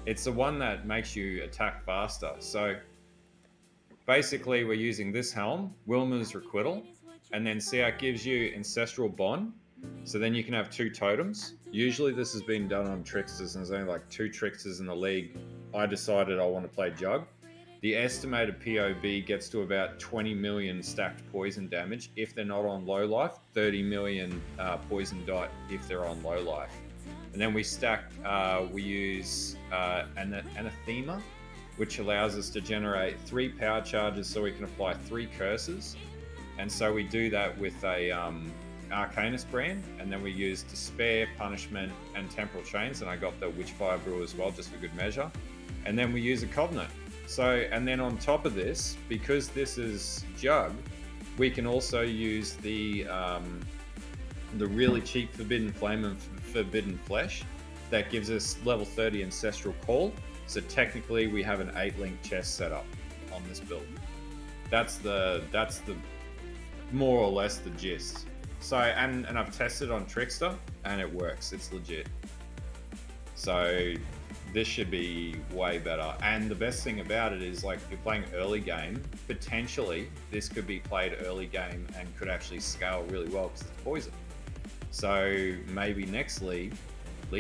Speaker 1: It's the one that makes you attack faster. So basically we're using this helm, Wilma's Requital, and then see how it gives you Ancestral Bond. So then you can have 2 totems. Usually this has been done on Tricksters, and there's only like 2 Tricksters in the league. I decided I want to play Jugg. The estimated POB gets to about 20 million stacked poison damage if they're not on low life, 30 million poison dot if they're on low life. And then we stack, we use Anathema, which allows us to generate 3 power charges so we can apply 3 curses. And so we do that with a Arcanist brand, and then we use Despair, Punishment, and Temporal Chains, and I got the Witchfire Brew as well, just for good measure. And then we use a Covenant. So, and then on top of this, because this is Jugg, we can also use the really cheap Forbidden Flame and Forbidden Flesh that gives us level 30 Ancestral Call. So technically we have an 8-link chest set up on this build. That's the more or less the gist. So, and I've tested on Trickster and it works, it's legit. So this should be way better. And the best thing about it is, like, if you're playing early game, potentially this could be played early game and could actually scale really well because it's poison. So maybe next league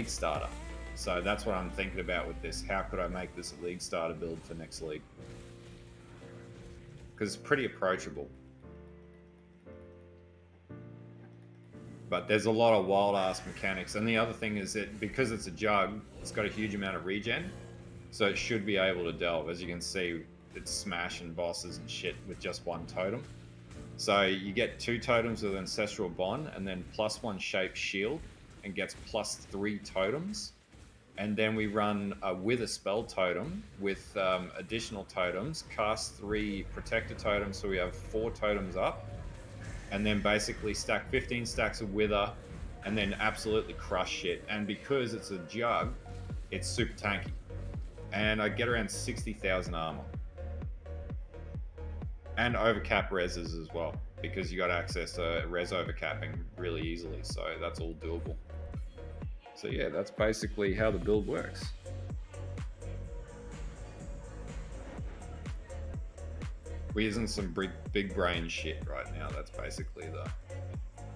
Speaker 1: starter. So that's what I'm thinking about with this. How could I make this a league starter build for next league? Because it's pretty approachable. But there's a lot of wild ass mechanics. And the other thing is that because it's a Jugg, it's got a huge amount of regen. So it should be able to delve. As you can see, it's smashing bosses and shit with just 1 totem. So you get 2 totems with Ancestral Bond, and then +1 Shape Shield, and gets +3 totems. And then we run with a spell totem with additional totems, cast 3 protector totems, so we have 4 totems up, and then basically stack 15 stacks of Wither, and then absolutely crush shit. And because it's a Jugg, it's super tanky. And I get around 60,000 armor. And overcap reses as well, because you got access to res overcapping really easily, so that's all doable. So yeah, that's basically how the build works. We're using some big brain shit right now. That's basically the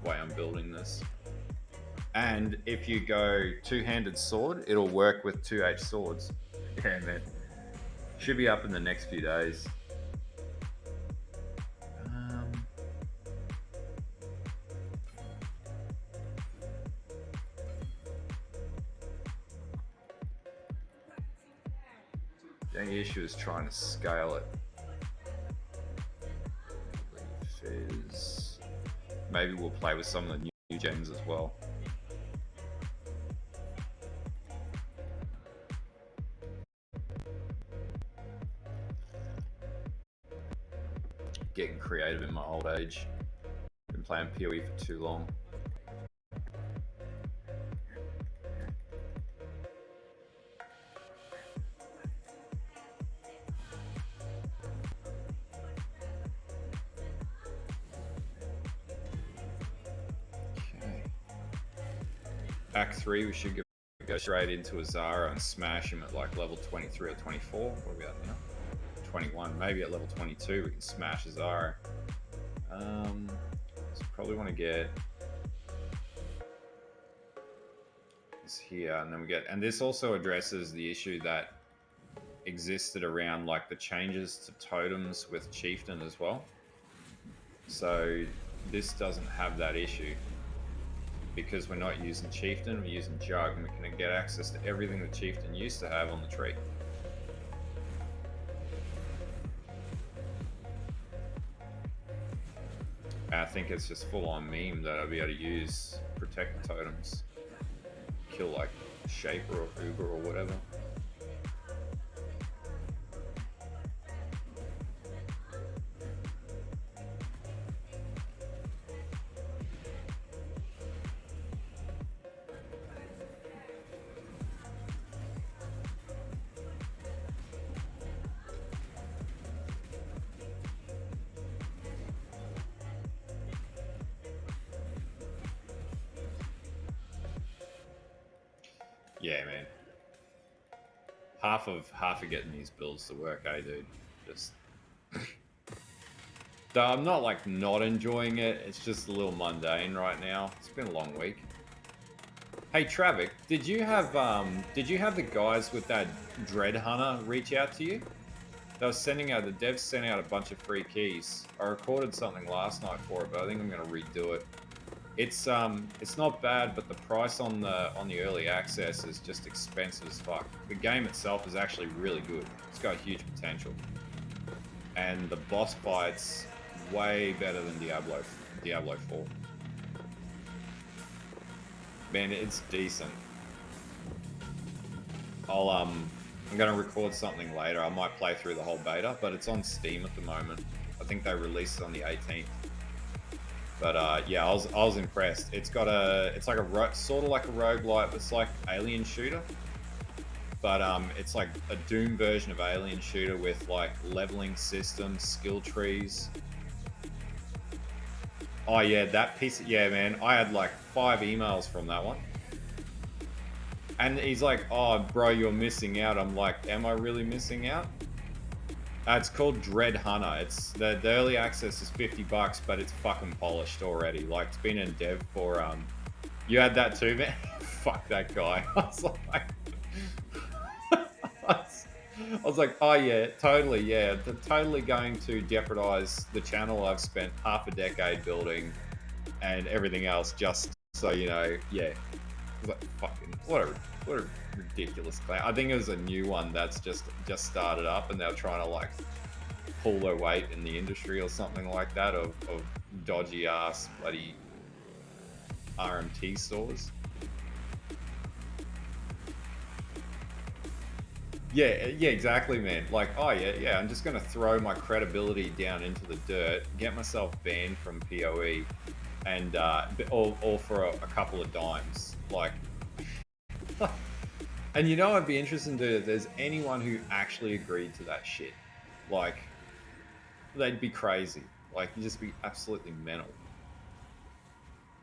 Speaker 1: way I'm building this. And if you go 2-handed sword, it'll work with 2H swords. Yeah, man. Should be up in the next few days. The only issue is trying to scale it. Fizz. Maybe we'll play with some of the new gems as well. Getting creative in my old age. Been playing PoE for too long. Act 3, we should go straight into a Zara and smash him at like level 23 or 24. What are we at now? 21. Maybe at level 22 we can smash a Zara. So probably want to get this here, and then we get, and this also addresses the issue that existed around like the changes to totems with Chieftain as well. So this doesn't have that issue, because we're not using Chieftain, we're using Jugg, and we can get access to everything the Chieftain used to have on the tree. I think it's just full on meme that I'll be able to use Protector Totems. Kill like Shaper or Uber or whatever. Yeah, man. Half of getting these builds to work, eh, dude? Just though I'm not like not enjoying it. It's just a little mundane right now. It's been a long week. Hey Travic, did you have the guys with that Dread Hunter reach out to you? They were sending out, the devs sent out a bunch of free keys. I recorded something last night for it, but I think I'm gonna redo it. It's not bad, but the price on the early access is just expensive as fuck. The game itself is actually really good. It's got huge potential, and the boss fights way better than Diablo 4. Man, it's decent. I'm gonna record something later. I might play through the whole beta, but it's on Steam at the moment. I think they released it on the 18th. But yeah, I was impressed. It's like a sort of like a roguelite. It's like Alien Shooter, but it's like a Doom version of Alien Shooter with like leveling systems, skill trees. Oh yeah, that piece. Yeah, man, I had like 5 emails from that one. And he's like, "Oh, bro, you're missing out." I'm like, "Am I really missing out?" It's called Dread Hunter. It's the early access is $50, but it's fucking polished already. Like it's been in dev for You had that too, man. Fuck that guy. I was like, I was like, oh yeah, totally, yeah, they're totally going to jeopardize the channel I've spent half a decade building and everything else just so you know, yeah. I was like, fucking, what a ridiculous claim. I think it was a new one that's just started up and they're trying to like pull their weight in the industry or something like that of dodgy ass bloody RMT stores. Yeah, exactly, man. Like, oh yeah, I'm just gonna throw my credibility down into the dirt, get myself banned from PoE, and all for a couple of dimes. Like, and you know, I'd be interested in doing if there's anyone who actually agreed to that shit. Like, they'd be crazy. Like, you'd just be absolutely mental.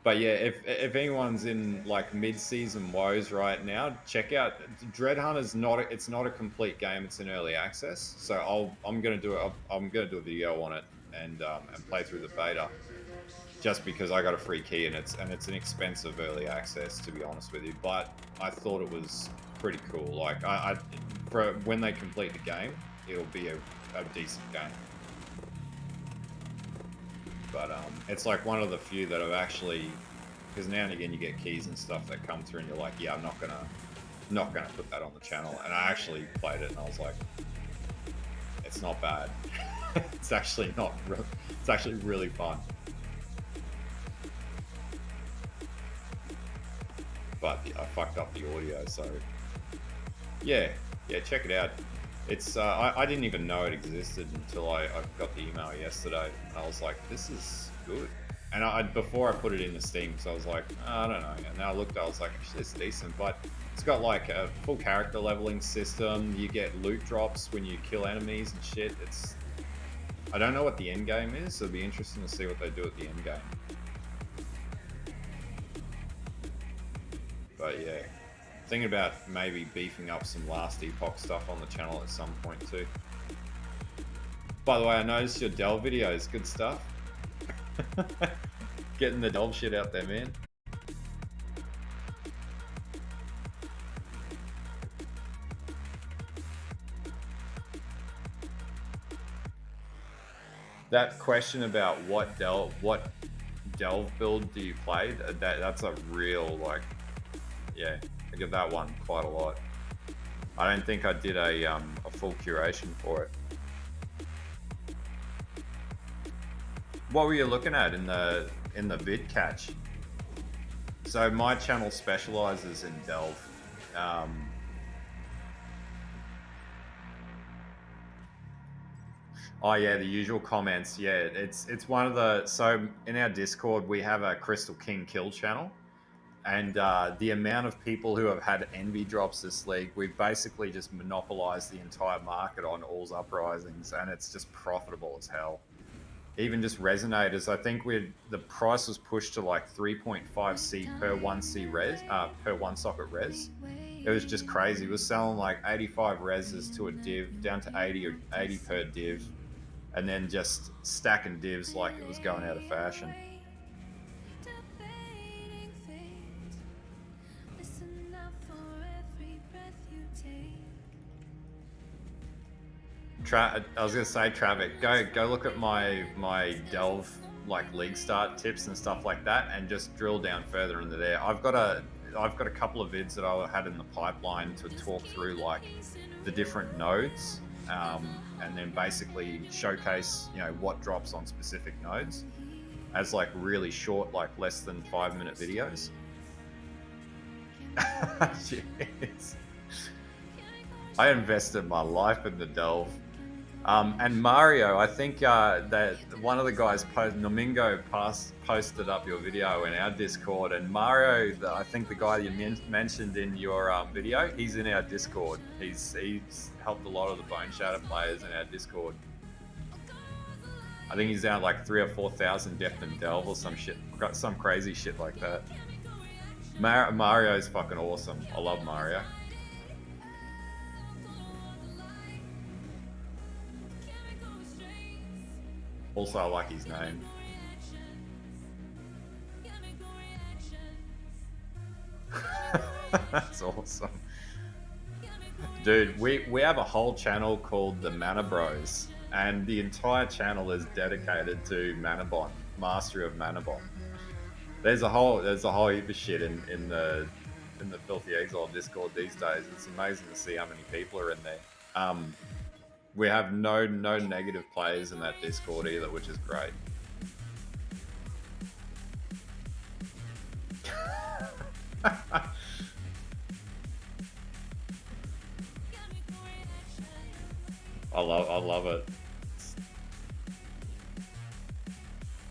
Speaker 1: But yeah, if anyone's in like mid-season woes right now, check out Dread Hunter's it's not a complete game. It's in early access, so I'm gonna do a video on it and play through the beta, just because I got a free key and it's an expensive early access, to be honest with you. But I thought it was pretty cool. Like I for when they complete the game, it'll be a decent game. But it's like one of the few that I've actually, because now and again you get keys and stuff that come through and you're like, yeah, I'm not gonna put that on the channel. And I actually played it and I was like, it's not bad. It's actually it's actually really fun. But I fucked up the audio, so yeah, check it out. It's I didn't even know it existed until I got the email yesterday, and I was like, this is good. And before I put it into Steam, because I was like, I don't know. And then I looked, I was like, actually, it's decent. But it's got like a full character leveling system. You get loot drops when you kill enemies and shit. I don't know what the end game is, so it'll be interesting to see what they do at the end game. But yeah, thinking about maybe beefing up some Last Epoch stuff on the channel at some point too. By the way, I noticed your Delve videos, good stuff. Getting the Delve shit out there, man. That question about what Delve build do you play? That's a real, like, yeah, I get that one quite a lot. I don't think I did a full curation for it. What were you looking at in the vid catch? So my channel specializes in Delve. Oh yeah, the usual comments. Yeah, it's one of the, so in our Discord we have a Crystal King kill channel, and the amount of people who have had envy drops this league, we've basically just monopolized the entire market on All's Uprisings, and it's just profitable as hell. Even just resonators, I think the price was pushed to like 3.5C per 1C res, per 1 socket res. It was just crazy. It was selling like 85 reses to a div, down to 80 or 80 per div, and then just stacking divs like it was going out of fashion. I was gonna say, Travic, go look at my delve like league start tips and stuff like that, and just drill down further into there. I've got a couple of vids that I had in the pipeline to talk through like the different nodes, and then basically showcase what drops on specific nodes as like really short, like less than 5-minute videos. Jeez. I invested my life in the delve. And Mario, I think that one of the guys, Nomingo, posted up your video in our Discord, and Mario, I think the guy you mentioned in your video, he's in our Discord. He's helped a lot of the Bone Shatter players in our Discord. I think he's down like 3,000 or 4,000 depth in Delve or some shit, got some crazy shit like that. Mario's fucking awesome. I love Mario. Also, I like his name. That's awesome. Dude, we have a whole channel called the Mana Bros, and the entire channel is dedicated to Manabon, Mastery of Manabon. There's a whole heap of shit in the Filthy Exile Discord these days. It's amazing to see how many people are in there. We have no negative players in that Discord either, which is great. I love it.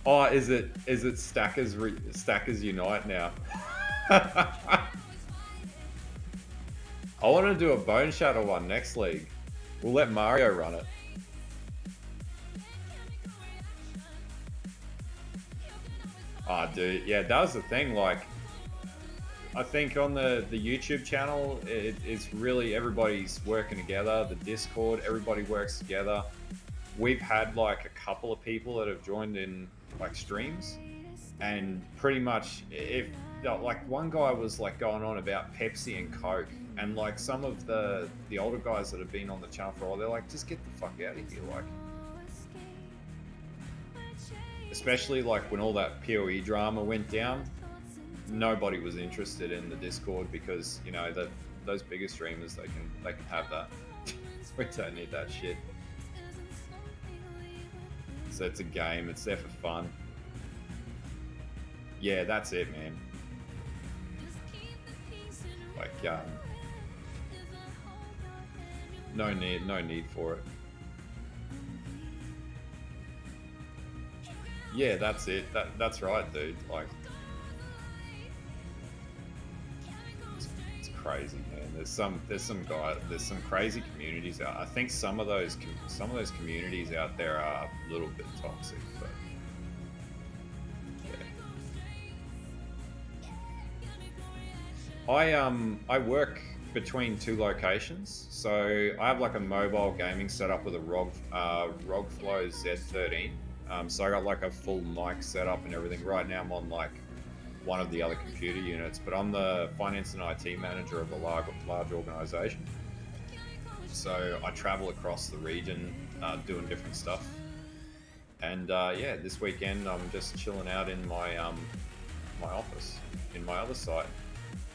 Speaker 1: Oh, is it Stackers Unite now? I want to do a Bone Shatter one next league. We'll let Mario run it. Ah, dude, yeah, that was the thing. Like, I think on the YouTube channel, it's really everybody's working together. The Discord, everybody works together. We've had like a couple of people that have joined in like streams, and pretty much if like one guy was like going on about Pepsi and Coke, and like some of the older guys that have been on the channel for a while, they're like, just get the fuck out of here, like. Especially like when all that PoE drama went down, nobody was interested in the Discord because that those bigger streamers they can have that. We don't need that shit. So it's a game. It's there for fun. Yeah, that's it, man. Like, no need for it. Yeah, that's it. That's right, dude. Like, it's crazy, man. There's some crazy communities out. I think some of those communities out there are a little bit toxic, but yeah. I work between two locations, so I have like a mobile gaming setup with a ROGflow Z13. So I got like a full mic setup and everything. Right now I'm on like one of the other computer units, but I'm the finance and IT manager of a large organization. So I travel across the region doing different stuff. And yeah, this weekend I'm just chilling out in my my office in my other site.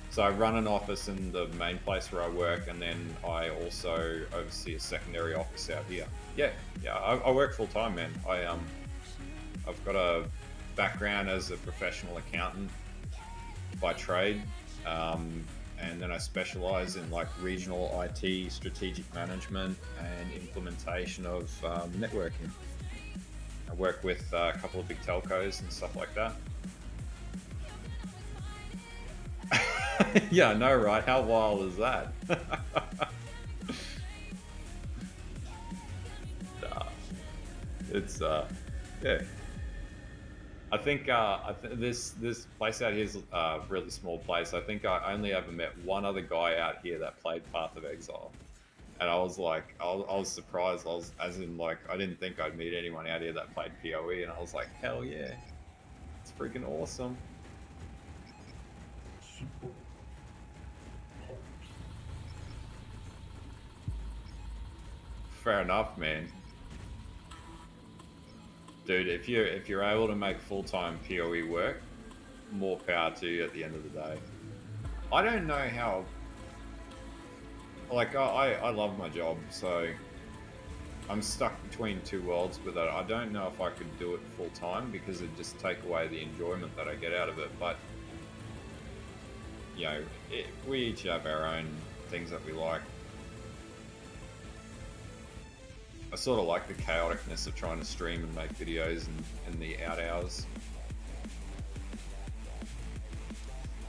Speaker 1: So I run an office in the main place where I work, and then I also oversee a secondary office out here. Yeah, I work full time, man. I've got a background as a professional accountant by trade, and then I specialize in like regional IT, strategic management, and implementation of networking. I work with a couple of big telcos and stuff like that. Yeah, I know, right? How wild is that? It's yeah. I think this place out here is a really small place. I think I only ever met one other guy out here that played Path of Exile, and I was like, I was surprised. I was, as in, like, I didn't think I'd meet anyone out here that played PoE, and I was like, hell yeah, it's freaking awesome. Fair enough, man. Dude, if you're able to make full-time PoE work, more power to you at the end of the day. I don't know how. Like, I love my job, so I'm stuck between two worlds with it. I don't know if I could do it full time because it'd just take away the enjoyment that I get out of it. But you know, we each have our own things that we like. I sort of like the chaoticness of trying to stream and make videos in the out hours.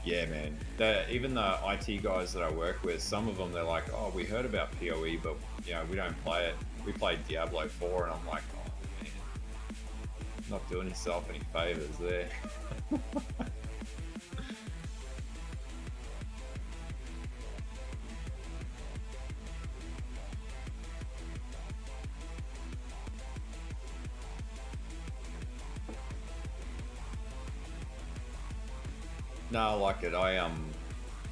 Speaker 1: Yeah, man. Even the IT guys that I work with, some of them, they're like, oh, we heard about PoE, but you know, we don't play it. We played Diablo 4, and I'm like, oh, man, not doing yourself any favors there. No, I like it. I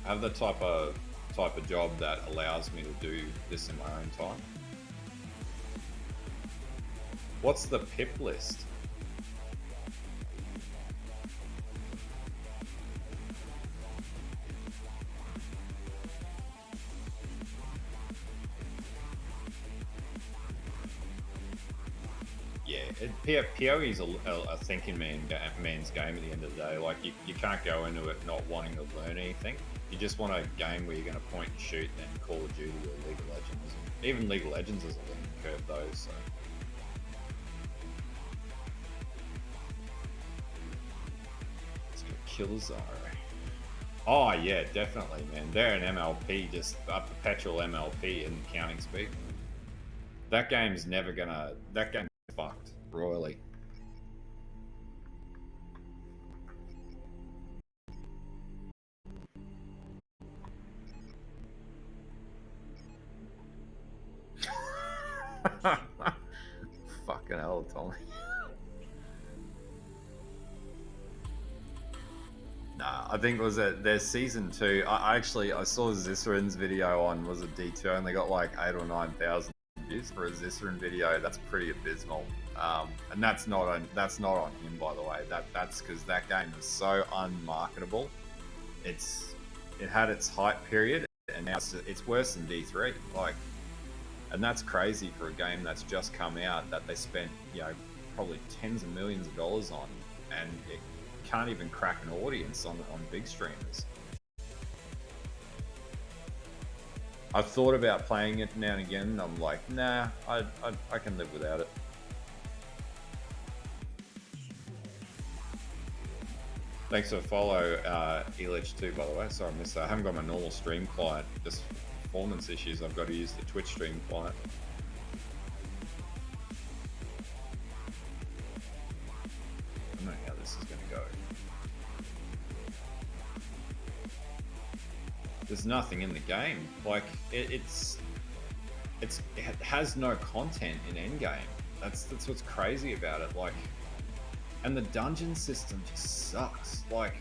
Speaker 1: have the type of job that allows me to do this in my own time. What's the pip list? Yeah, PoE is a thinking man's game at the end of the day. Like, you can't go into it not wanting to learn anything. You just want a game where you're going to point and shoot, then Call of Duty or League of Legends. Even League of Legends is a learning curve though, so. Let's go Killzone. Oh yeah, definitely, man. They're an MLP, just a perpetual MLP in counting speed. That game's never gonna. That game's fucked royally. Fucking hell, Tommy. Nah, I think it was their season 2. I saw Zisseren's video on, was it D2, and they got like 8,000 or 9,000 views for a Zisseren video. That's pretty abysmal. And that's not on him, by the way. That's because that game is so unmarketable. It had its hype period, and now it's worse than D3. Like, and that's crazy for a game that's just come out that they spent, you know, probably tens of millions of dollars on, and it can't even crack an audience on big streamers. I've thought about playing it now and again, and I'm like, nah, I can live without it. Thanks for the follow, Elich too, by the way. Sorry I missed that. I haven't got my normal stream client, just performance issues. I've got to use the Twitch stream client. I don't know how this is going to go. There's nothing in the game. Like, it has no content in endgame. That's what's crazy about it. Like, and the dungeon system just sucks. Like,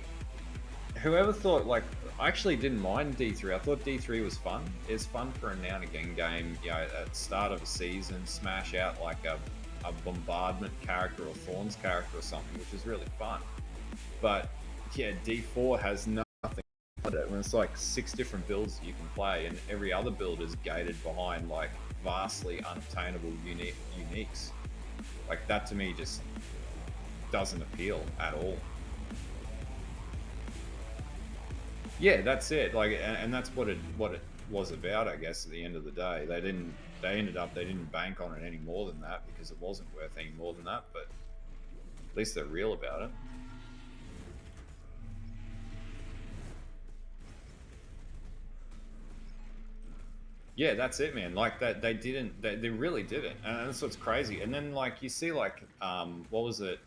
Speaker 1: whoever thought, like, I actually didn't mind D3. I thought D3 was fun. It's fun for a now and again game, you know, at the start of a season, smash out like a bombardment character or Thorns character or something, which is really fun. But yeah, D4 has nothing about it. When it's like 6 different builds you can play, and every other build is gated behind like vastly unobtainable uniques. Like, that to me just doesn't appeal at all. Yeah, that's it. Like, and that's what it was about, I guess. At the end of the day, they didn't bank on it any more than that, because it wasn't worth any more than that. But at least they're real about it. Yeah, that's it, man. Like, that they really didn't, and that's what's crazy. And then, like, you see, like, what was it?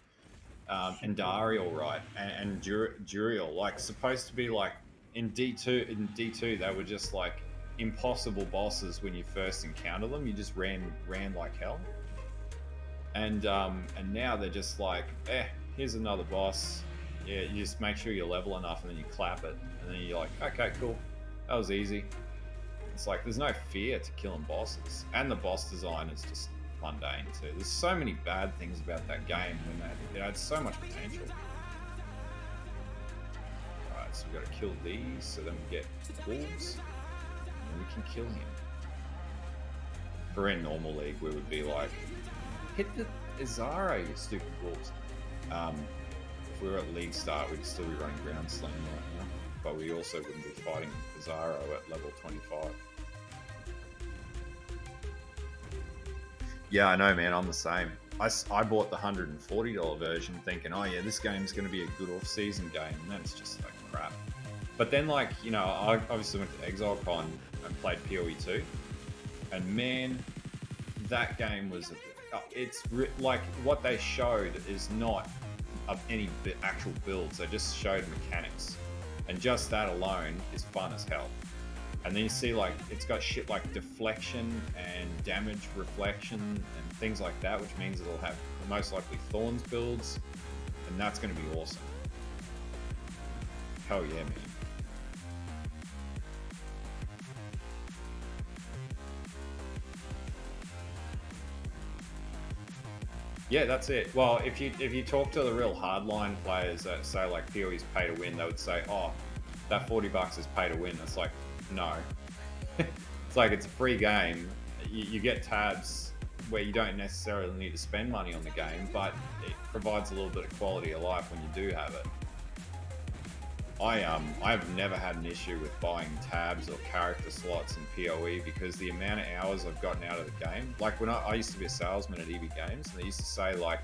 Speaker 1: and Dariel, right, and Duriel, like supposed to be like in D2. In D2, they were just like impossible bosses when you first encounter them. You just ran like hell, and now they're just like, here's another boss. Yeah, you just make sure you level enough, and then you clap it, and then you're like, okay, cool, that was easy. It's like there's no fear to killing bosses, and the boss design is just mundane too. There's so many bad things about that game when it had so much potential. Alright, so we've got to kill these, so then we get wolves, and we can kill him. For in normal league, we would be like, hit the Izaro, you stupid wolves. If we were at league start, we'd still be running ground slam right now, but we also wouldn't be fighting Izaro at level 25. Yeah, I know, man. I'm the same. I bought the $140 version thinking, oh yeah, this game's going to be a good off-season game, and then it's just like crap. But then, like, you know, I obviously went to ExileCon and played PoE 2, and man, that game was, like what they showed is not any actual builds. They just showed mechanics, and just that alone is fun as hell. And then you see, like, it's got shit like deflection and damage reflection and things like that, which means it'll have most likely Thorns builds, and that's going to be awesome. Hell yeah, man. Yeah, that's it. Well, if you talk to the real hardline players that say like PoE's pay to win, they would say, oh, that $40 is pay to win. It's like, no. It's like, it's a free game. You get tabs where you don't necessarily need to spend money on the game, but it provides a little bit of quality of life when you do have it. I've never had an issue with buying tabs or character slots in PoE because the amount of hours I've gotten out of the game. Like when I used to be a salesman at EV Games, and they used to say like,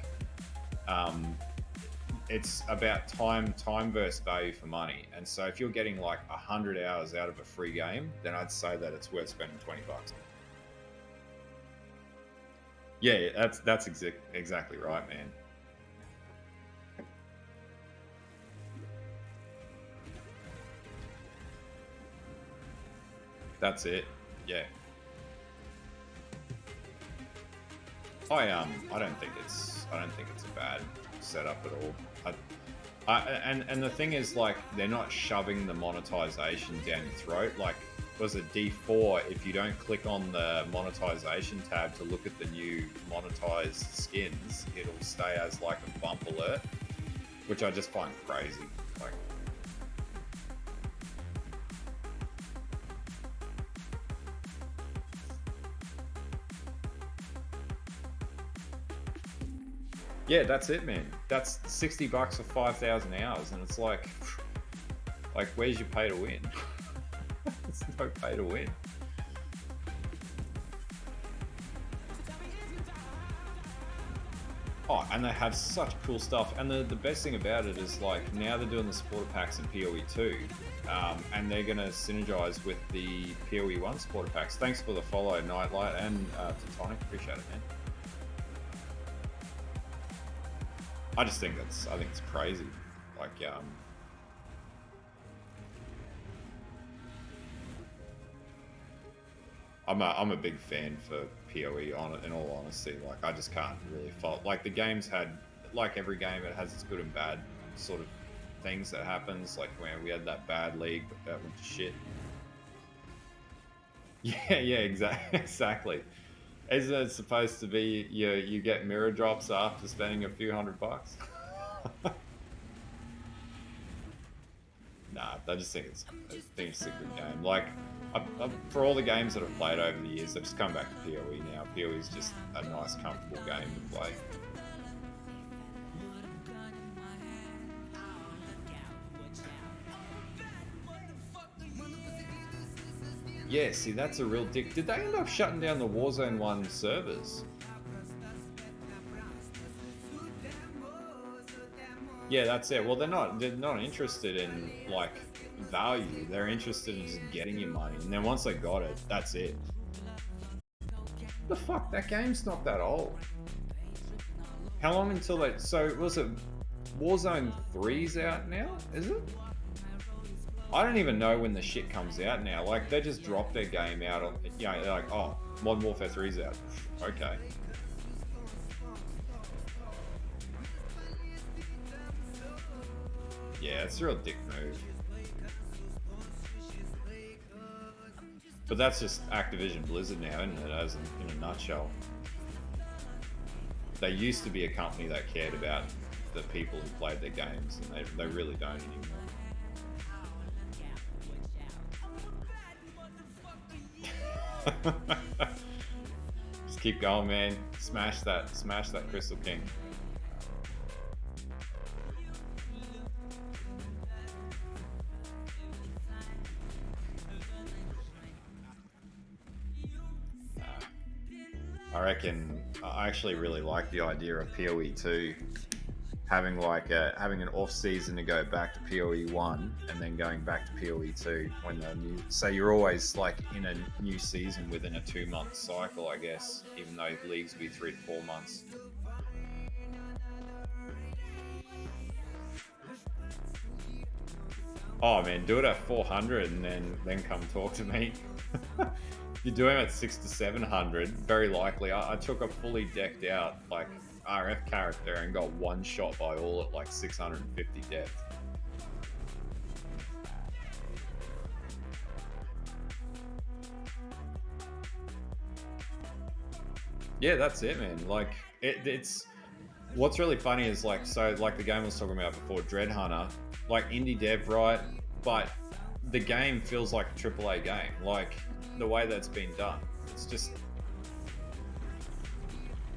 Speaker 1: it's about time versus value for money. And so if you're getting like 100 hours out of a free game, then I'd say that it's worth spending $20. Yeah, that's exactly right, man. That's it. Yeah. I don't think it's a bad setup at all. And the thing is, like, they're not shoving the monetization down your throat. Like, was it D4? If you don't click on the monetization tab to look at the new monetized skins, it'll stay as like a bump alert, which I just find crazy. Like, yeah, that's it, man. That's $60 for 5,000 hours, and it's like, where's your pay to win? There's no pay to win. Oh, and they have such cool stuff. And the best thing about it is, like, now they're doing the supporter packs in PoE 2, and they're going to synergize with the PoE 1 supporter packs. Thanks for the follow, Nightlight and Tectonic. Appreciate it, man. I think it's crazy. Like, I'm a big fan for PoE on it, in all honesty. Like, I just can't really fault. Like, the game's had, like every game, it has its good and bad sort of things that happens. Like when we had that bad league that went to shit. Yeah, exactly. Isn't it supposed to be you get mirror drops after spending a few $100? Nah, I just think it's a good game. Like, for all the games that I've played over the years, I've just come back to PoE now. PoE is just a nice, comfortable game to play. Yeah, see, that's a real dick. Did they end up shutting down the Warzone 1 servers? Yeah, that's it. Well, they're not interested in, like, value. They're interested in just getting your money. And then once they got it, that's it. The fuck? That game's not that old. How long until they... So, was it Warzone 3's out now, is it? I don't even know when the shit comes out now. Like, they just dropped their game out on, you know, they're like, oh, Modern Warfare 3's out. Okay. Yeah, it's a real dick move. But that's just Activision Blizzard now, isn't it, as in a nutshell. They used to be a company that cared about the people who played their games, and they really don't anymore. Just keep going, man. Smash that Crystal King. I reckon I actually really like the idea of PoE 2 having like having an off season to go back to PoE 1 and then going back to PoE 2 when the new, so you're always like in a new season within a 2-month cycle, I guess, even though leagues will be 3 to 4 months. Oh man, do it at 400 and then come talk to me. You're doing it at 600 to 700, very likely. I took a fully decked out like RF character and got one shot by all at like 650 depth. Yeah, that's it, man. Like it's what's really funny is like, so like the game I was talking about before, Dread Hunter, like indie dev, right? But the game feels like a AAA game. Like the way that's been done, it's just,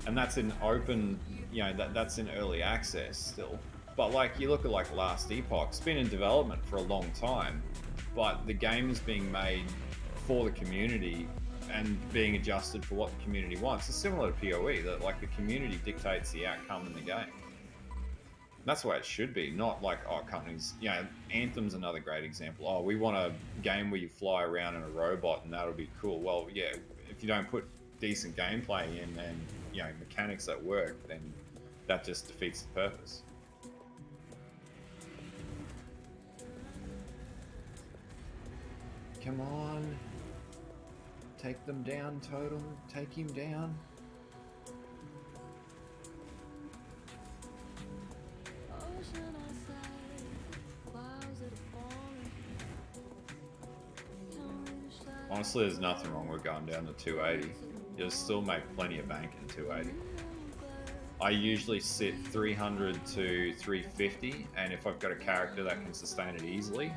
Speaker 1: and that's in open, you know, that's in early access still. But like you look at like Last Epoch, it's been in development for a long time, but the game is being made for the community and being adjusted for what the community wants. It's similar to PoE, that like the community dictates the outcome in the game. That's the way it should be, not like, oh, companies, you know, Anthem's another great example. Oh, we want a game where you fly around in a robot and that'll be cool. Well, yeah, if you don't put decent gameplay in and, you know, mechanics that work, then that just defeats the purpose. Come on. Take them down, Totem. Take him down. Honestly, there's nothing wrong with going down to 280. You'll still make plenty of bank in 280. I usually sit 300 to 350, and if I've got a character that can sustain it easily,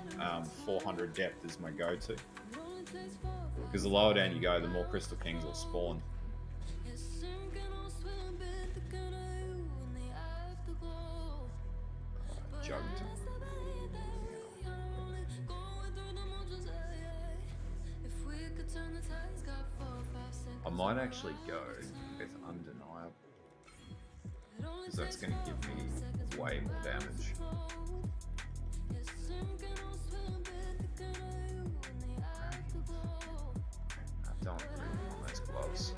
Speaker 1: 400 depth is my go-to. Because the lower down you go, the more Crystal Kings will spawn. Jugg. I might actually go with Undeniable, because that's going to give me way more damage. I don't really want those gloves.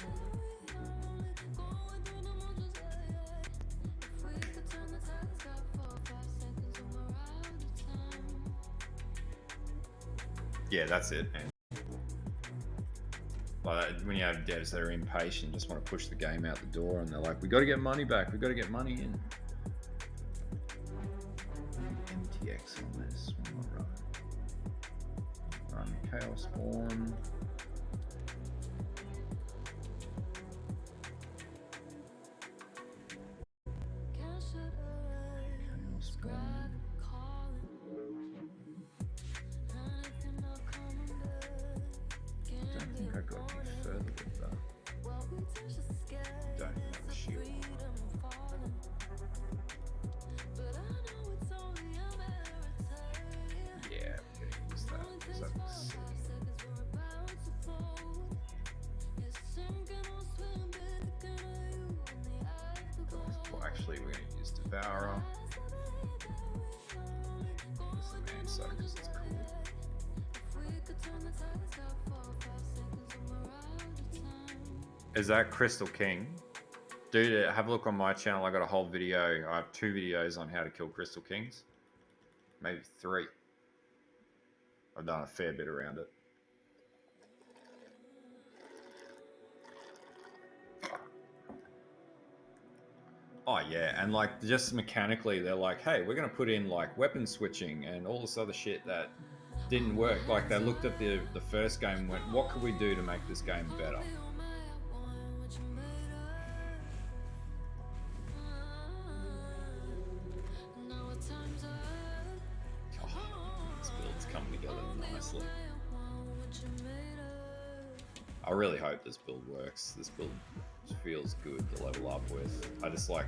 Speaker 1: Yeah, that's it, man. Like when you have devs that are impatient, just want to push the game out the door, and they're like, "We got to get money back. We got to get money in." MTX on this one. Run Chaos Spawn. I got any further with that. Don't have a shield. Yeah, I'm gonna use that because that looks sick. Well, actually, we're gonna use Devourer. This is the main side because it's cool. Is that Crystal King? Dude, have a look on my channel. I got a whole video. I have 2 videos on how to kill Crystal Kings. Maybe 3. I've done a fair bit around it. Oh yeah, and like just mechanically, they're like, hey, we're gonna put in like weapon switching and all this other shit that didn't work. Like they looked at the first game and went, what could we do to make this game better? Oh, this build's coming together nicely. I really hope this build works. This build feels good to level up with. I just like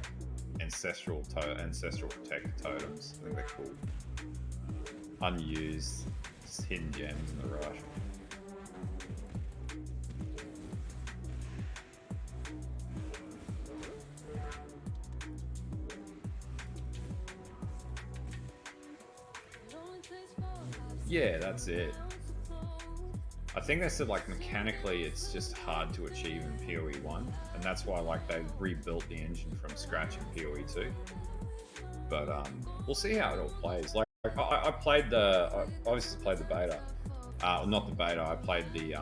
Speaker 1: ancestral protector totems. I think they're cool. Unused, just hidden gems in the rush. Yeah, that's it. I think they said like mechanically it's just hard to achieve in PoE 1, and that's why like they rebuilt the engine from scratch in PoE 2. But we'll see how it all plays. Like I played the, I obviously played the beta, not the beta. I played the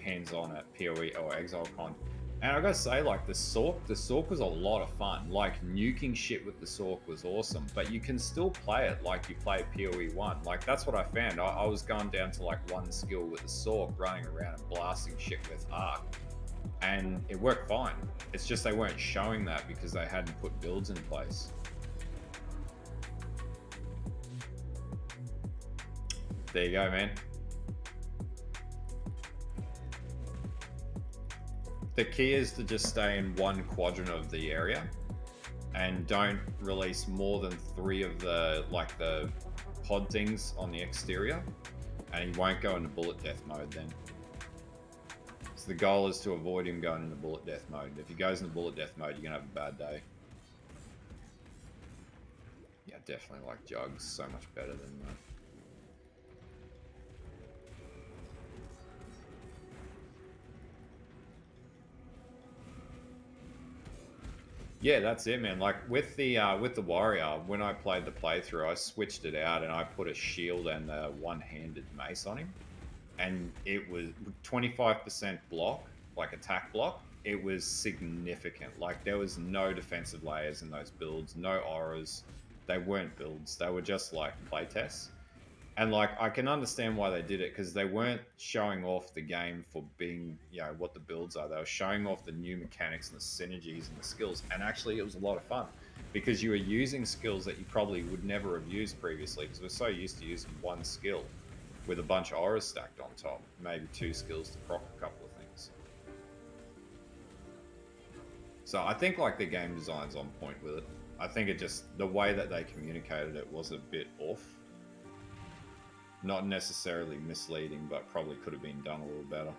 Speaker 1: hands-on at PoE or Exile Con, and I gotta say like the Sork was a lot of fun. Like nuking shit with the Sork was awesome, but you can still play it like you play PoE 1. Like that's what I found. I was going down to like 1 skill with the Sork, running around and blasting shit with Arc, and it worked fine. It's just they weren't showing that because they hadn't put builds in place. There you go, man. The key is to just stay in 1 quadrant of the area and don't release more than 3 of the pod things on the exterior, and he won't go into bullet death mode then. So the goal is to avoid him going into bullet death mode. If he goes into bullet death mode, you're gonna have a bad day. Yeah, definitely like Jugg's so much better than that. Yeah, that's it, man. Like with the warrior, when I played the playthrough, I switched it out and I put a shield and a one-handed mace on him, and it was 25% block, like attack block. It was significant. Like there was no defensive layers in those builds, no auras. They weren't builds. They were just like playtests. And like I can understand why they did it, because they weren't showing off the game for being, you know, what the builds are. They were showing off the new mechanics and the synergies and the skills. And actually it was a lot of fun because you were using skills that you probably would never have used previously, because we're so used to using 1 skill with a bunch of auras stacked on top, maybe 2 skills to proc a couple of things. So I think like the game design's on point with it. I think it just, the way that they communicated it was a bit off. Not necessarily misleading, but probably could have been done a little better.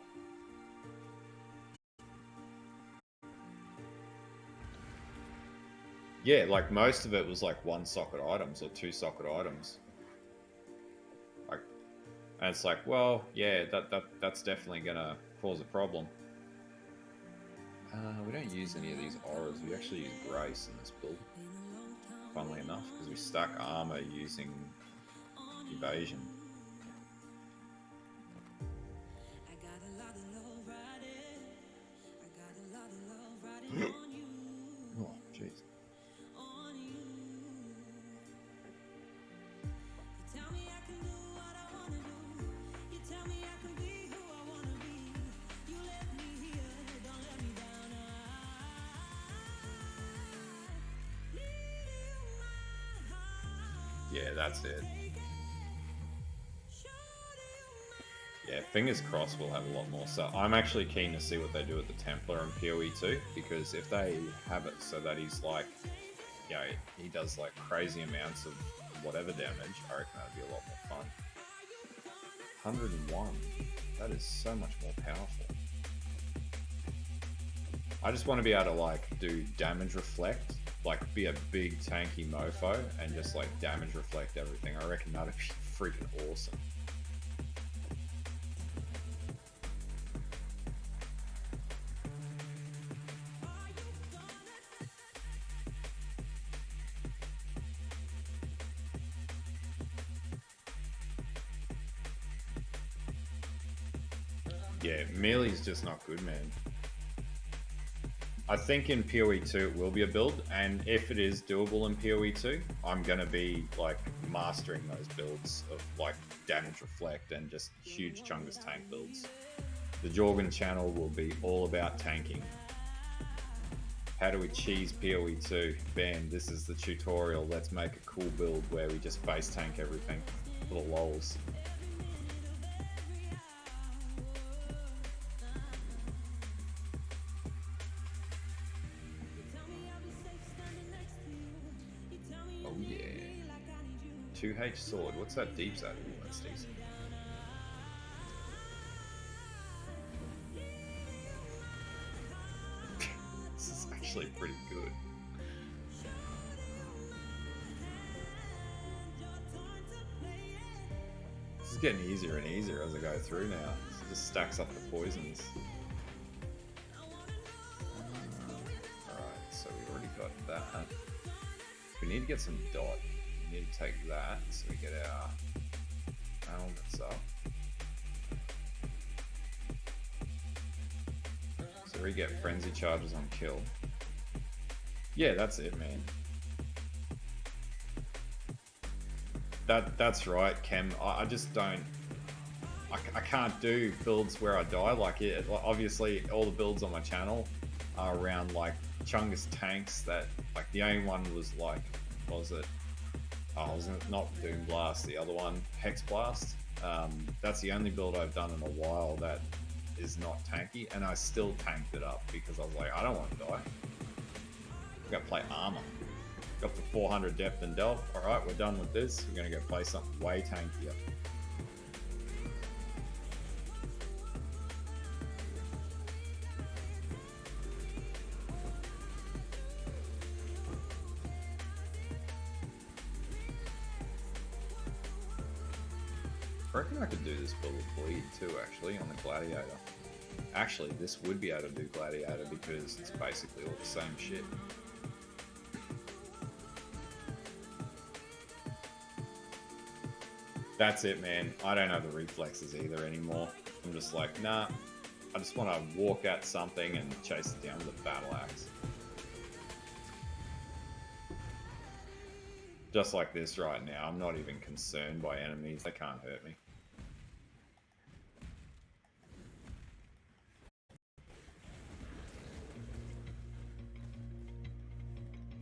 Speaker 1: Yeah, like most of it was like 1 socket items or 2 socket items. Like, and it's like, well, yeah, that's definitely gonna cause a problem. We don't use any of these auras. We actually use Grace in this build, funnily enough, because we stack armor using evasion. Oh, jeez. Yeah, that's it. Yeah, fingers crossed we'll have a lot more. So I'm actually keen to see what they do with the Templar in PoE 2, because if they have it so that he's like, you know, he does like crazy amounts of whatever damage, I reckon that'd be a lot more fun. 101. That is so much more powerful. I just want to be able to like do damage reflect, like be a big tanky mofo and just like damage reflect everything. I reckon that'd be freaking awesome. Yeah, melee's just not good, man. I think in PoE 2 it will be a build, and if it is doable in PoE 2, I'm gonna be like mastering those builds of like damage reflect and just huge Chungus tank builds. The Jorgen channel will be all about tanking. How do we cheese PoE 2? Bam, this is the tutorial. Let's make a cool build where we just base tank everything for the lols. Oh yeah. 2H sword. What's that deep side? Ooh, that's decent. This is actually pretty good. This is getting easier and easier as I go through now. It just stacks up the poisons. Alright, so we already got that. We need to get some dot. We need to take that so we get our elements up. So we get frenzy charges on kill. Yeah, that's it, man. That's right, Kem. I just don't. I can't do builds where I die. Like it. Obviously, all the builds on my channel are around like Chungus tanks. That like the only one was like, what was it? Oh, it was not Doom Blast. The other one, Hex Blast. That's the only build I've done in a while that is not tanky, and I still tanked it up because I was like, I don't want to die. I got to play armor. Got the 400 depth and delve. All right, we're done with this. We're gonna go play something way tankier. I reckon I could do this build with bleed too, actually, on the gladiator. Actually, this would be able to do gladiator because it's basically all the same shit. That's it, man. I don't have the reflexes either anymore. I'm just like, nah, I just want to walk at something and chase it down with a battle axe. Just like this right now, I'm not even concerned by enemies. They can't hurt me.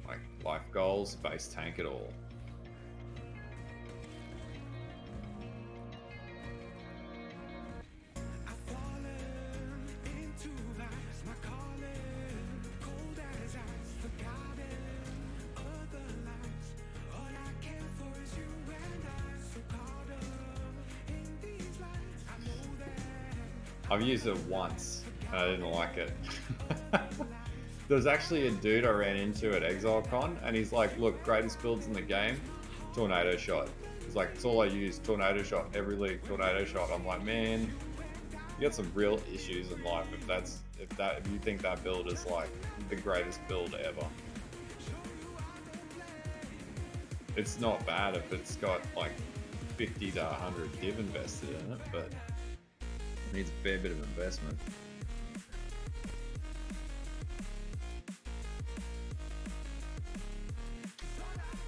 Speaker 1: Like, life goals, base tank it all. I've used it once, and I didn't like it. There's actually a dude I ran into at Exile Con, and he's like, look, greatest builds in the game, tornado shot. He's like, it's all I use, tornado shot, every league, tornado shot. I'm like, man, you got some real issues in life if you think that build is like the greatest build ever. It's not bad if it's got like 50 to 100 div invested in it, but it needs a fair bit of investment.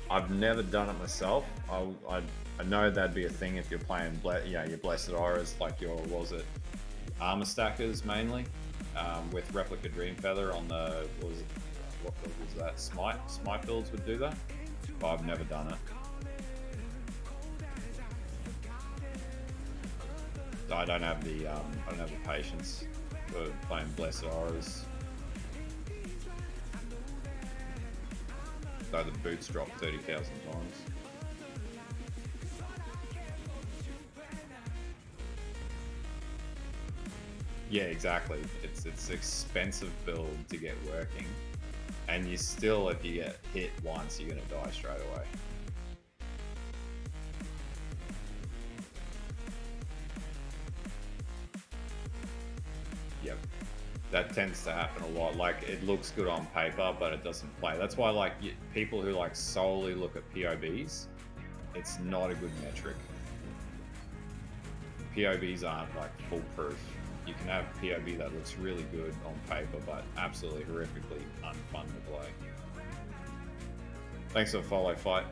Speaker 1: I've never done it myself. I know that'd be a thing if you're playing, your Blessed Auras, like your, what was it, Armor Stackers mainly, with Replica Dream Feather on the, what was that, Smite builds would do that, but I've never done it. I don't have the patience for playing Blessed Auras. Though the boots drop 30,000 times. Yeah, exactly. It's an expensive build to get working, and you still, if you get hit once, you're gonna die straight away. Yep, that tends to happen a lot. Like, it looks good on paper, but it doesn't play. That's why, like, people who like solely look at POBs, it's not a good metric. POBs aren't like foolproof. you can have POB that looks really good on paper, but absolutely horrifically unfun to play. Thanks for the follow, Fight.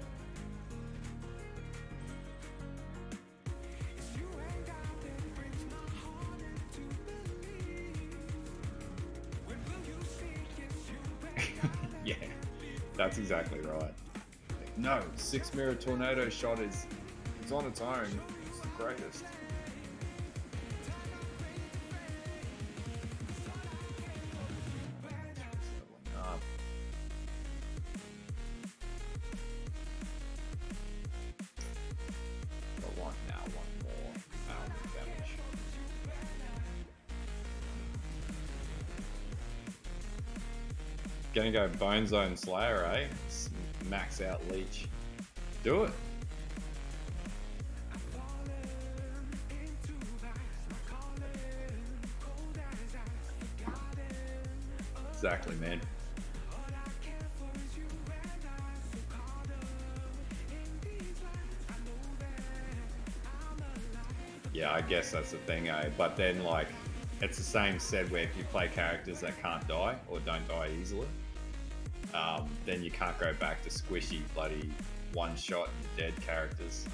Speaker 1: Yeah, that's exactly right. No, 6 mirror tornado shot is it's on its own. It's the greatest. Gonna go Bone Zone Slayer, eh? Max out Leech. Do it. Exactly, man. Yeah, I guess that's the thing, eh? But then, like, it's the same said where if you play characters that can't die or don't die easily, then you can't go back to squishy, bloody one-shot and dead characters.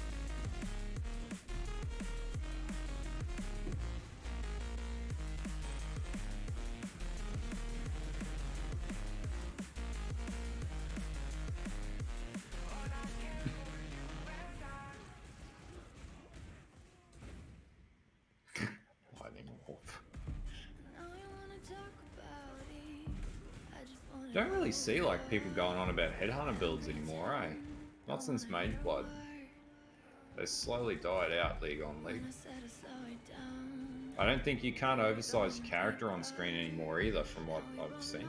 Speaker 1: Don't really see like people going on about headhunter builds anymore, eh? Not since Mage Blood. They slowly died out League on League. I don't think you can't oversize your character on screen anymore either, from what I've seen.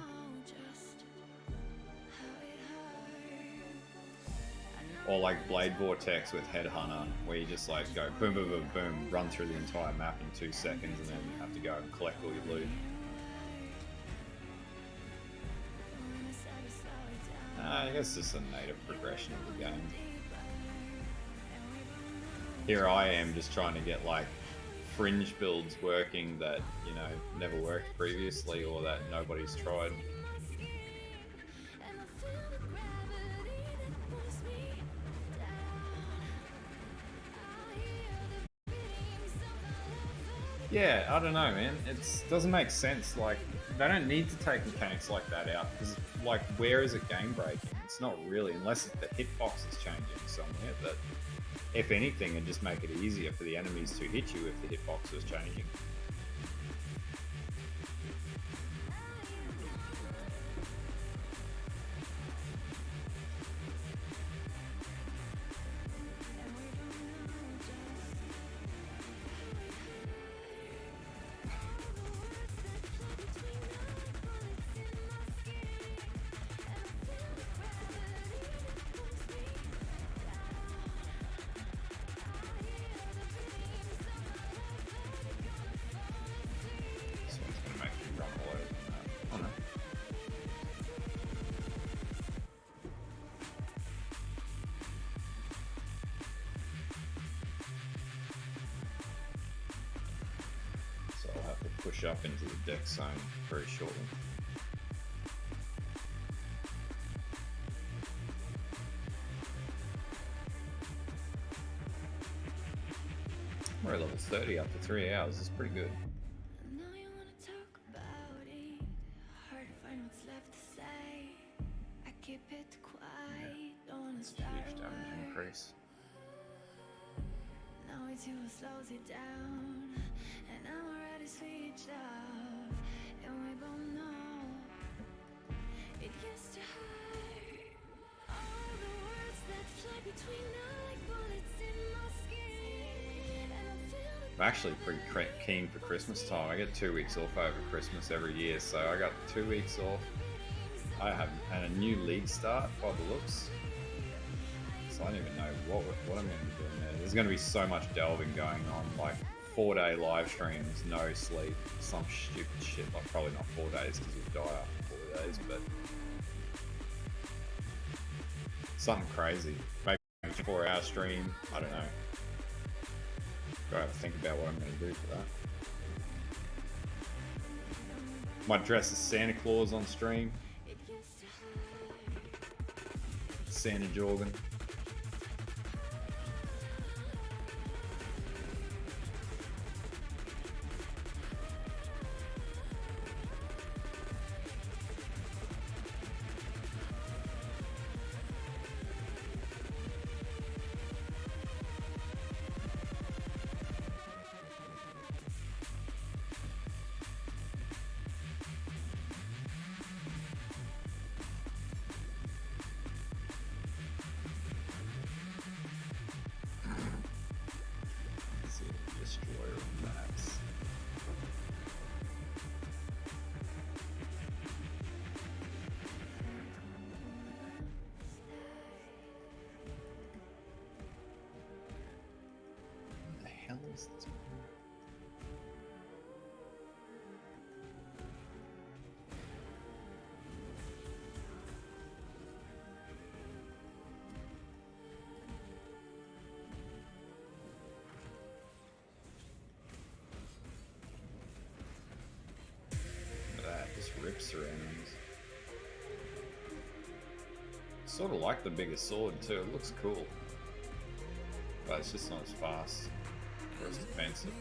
Speaker 1: Or like Blade Vortex with Headhunter, where you just like go boom, boom, boom, boom, run through the entire map in 2 seconds, and then you have to go and collect all your loot. I guess it's a native progression of the game. Here I am just trying to get like fringe builds working that, you know, never worked previously or that nobody's tried. Yeah, I don't know, man. It doesn't make sense. Like, they don't need to take mechanics like that out because, like, where is it game breaking? It's not really, unless the hitbox is changing somewhere. But if anything, it'd just make it easier for the enemies to hit you if the hitbox was changing. Push up into the deck zone very shortly. We're at level 30 after 3 hours. It's pretty good. It's a huge damage increase.
Speaker 2: Slows it down, and I'm already switched off, and we both know it used to hurt. All the words that fly between us like bullets in my skin, and I feel
Speaker 1: I'm actually pretty keen for Christmas time. I get 2 weeks off over Christmas every year, so I got 2 weeks off. I have had a new league start by the looks, so I don't even know what I'm going to be doing there. There's going to be so much delving going on, like 4-day live streams, no sleep, some stupid shit, like probably not 4 days because you'll die after 4 days, but something crazy. Maybe a 4-hour stream, I don't know. Gotta have to think about what I'm going to do for that. Might dress as Santa Claus on stream. Santa Jorgen. Destroyer of maps. What the hell is this? That just rips surroundings. Sort of like the bigger sword too. It looks cool, but it's just not as fast or as defensive.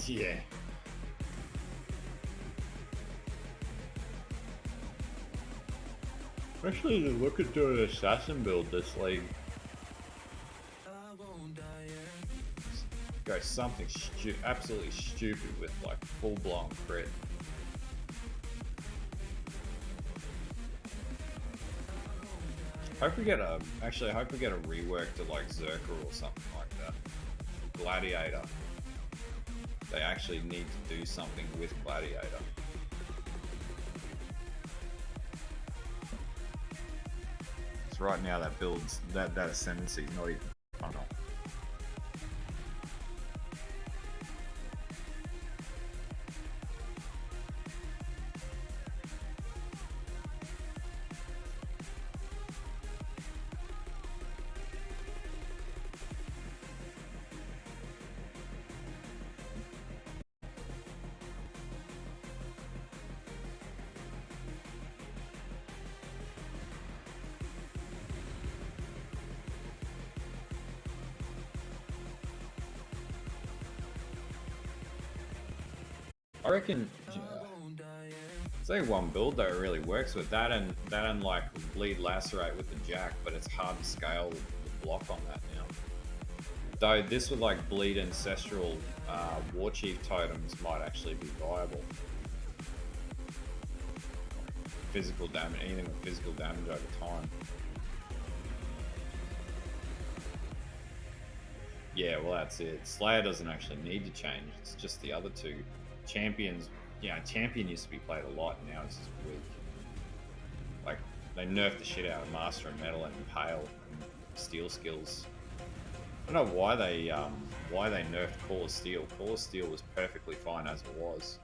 Speaker 1: Yeah. Especially to look at doing an assassin build this league. Go something absolutely stupid with like full blown crit. Hope we get a I hope we get a rework to like Zerker or something like that. Gladiator. They actually need to do something with Gladiator. So right now that builds that ascendancy is not even funnel. I reckon it's only one build that really works with that and like bleed lacerate with the jack, but it's hard to scale the block on that now. Though this with like bleed ancestral war chief totems might actually be viable. Physical damage, anything with physical damage over time. Yeah, well that's it. Slayer doesn't actually need to change. It's just the other two. Champions, yeah, Champion used to be played a lot, now it's just weak. Like, they nerfed the shit out of Master and Metal and Impale and Steel skills. I don't know why they nerfed Core Steel. Core Steel was perfectly fine as it was.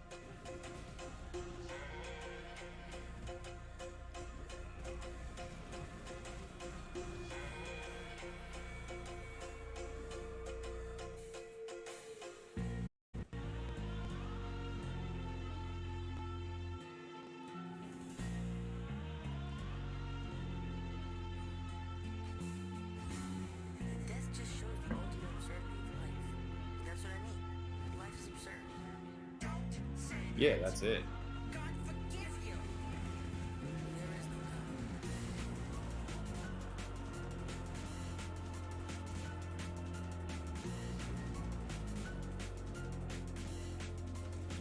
Speaker 1: Yeah, that's it.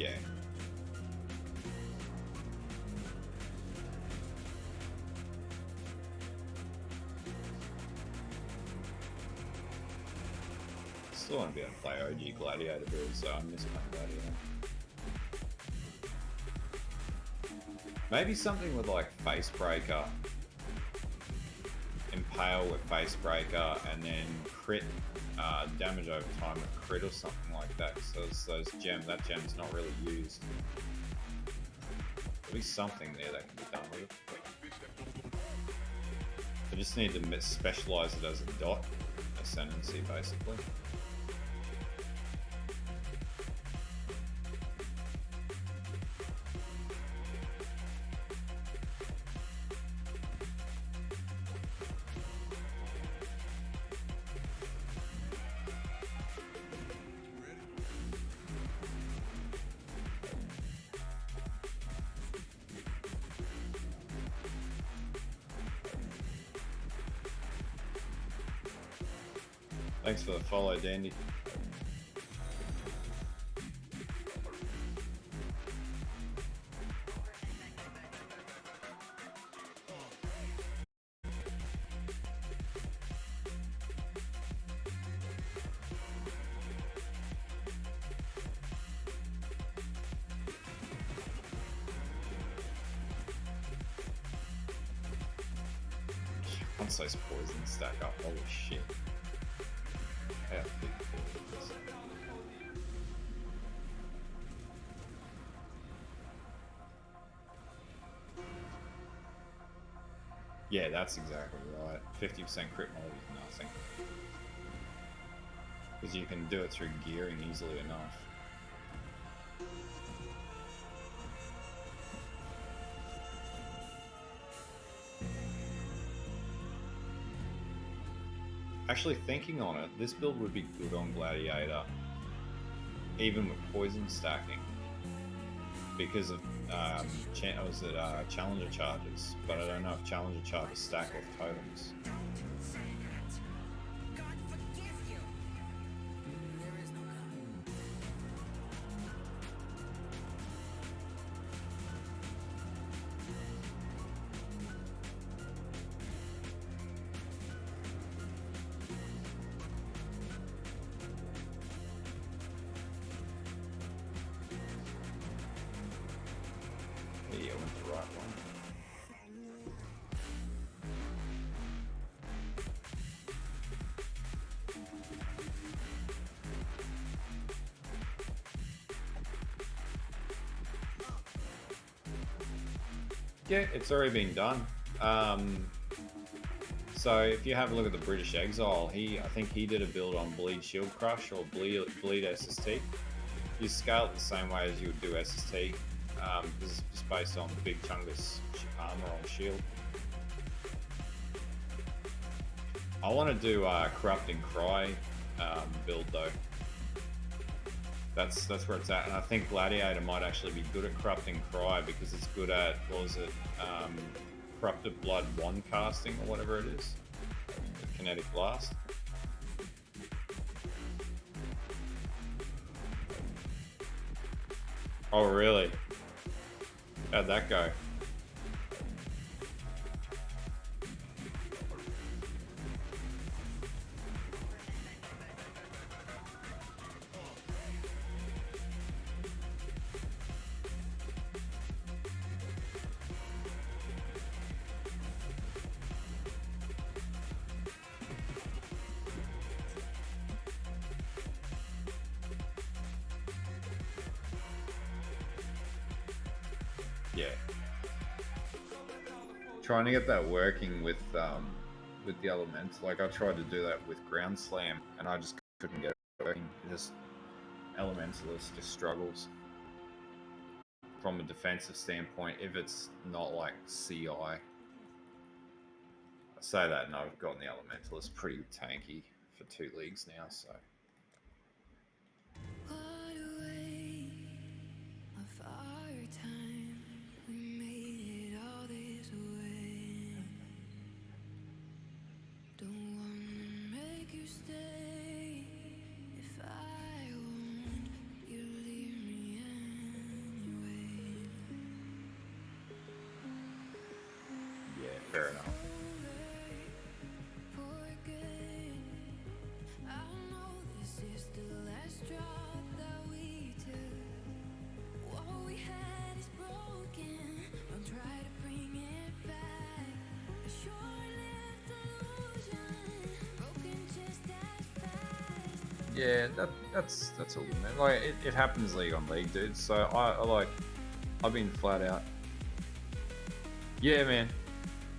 Speaker 1: Yeah. Still want to be able to play OG Gladiator builds, so I miss playing Gladiator. Maybe something with like Facebreaker, Impale with Facebreaker, and then crit damage over time with crit or something like that. So those that gem's not really used. At least something there that can be done with it. I just need to specialize it as a dot ascendancy, basically. Thanks for the follow, Dandy. Once those poisons stack up, holy shit. How big it is. Yeah, that's exactly right. 50% crit mode is nothing. Because you can do it through gearing easily enough. Actually, thinking on it, this build would be good on Gladiator, even with poison stacking, because of Challenger charges, but I don't know if Challenger charges stack off totems. Yeah, I went the right one. Yeah, it's already been done. So if you have a look at the British Exile, I think he did a build on Bleed Shield Crush or Bleed SST. You scale it the same way as you would do SST, because it's just based on Big Chungus armor on shield. I want to do Corrupting Cry build though. That's where it's at, and I think Gladiator might actually be good at Corrupting Cry because it's good at, what was it, Corrupted Blood 1 casting or whatever it is, with Kinetic Blast. Oh really? How'd that go? Yeah. Trying to get that working with the elements. Like I tried to do that with Ground Slam and I just couldn't get it working. Just Elementalist just struggles from a defensive standpoint if it's not like CI. I say that and I've gotten the Elementalist pretty tanky for 2 leagues now, so.
Speaker 2: What a way of our time. We made it all this way. Don't wanna make you stay. If I won't, you leave me
Speaker 1: Yeah, that's all good, man. Like it happens league on league, dude. So I like I've been flat out. Yeah, man.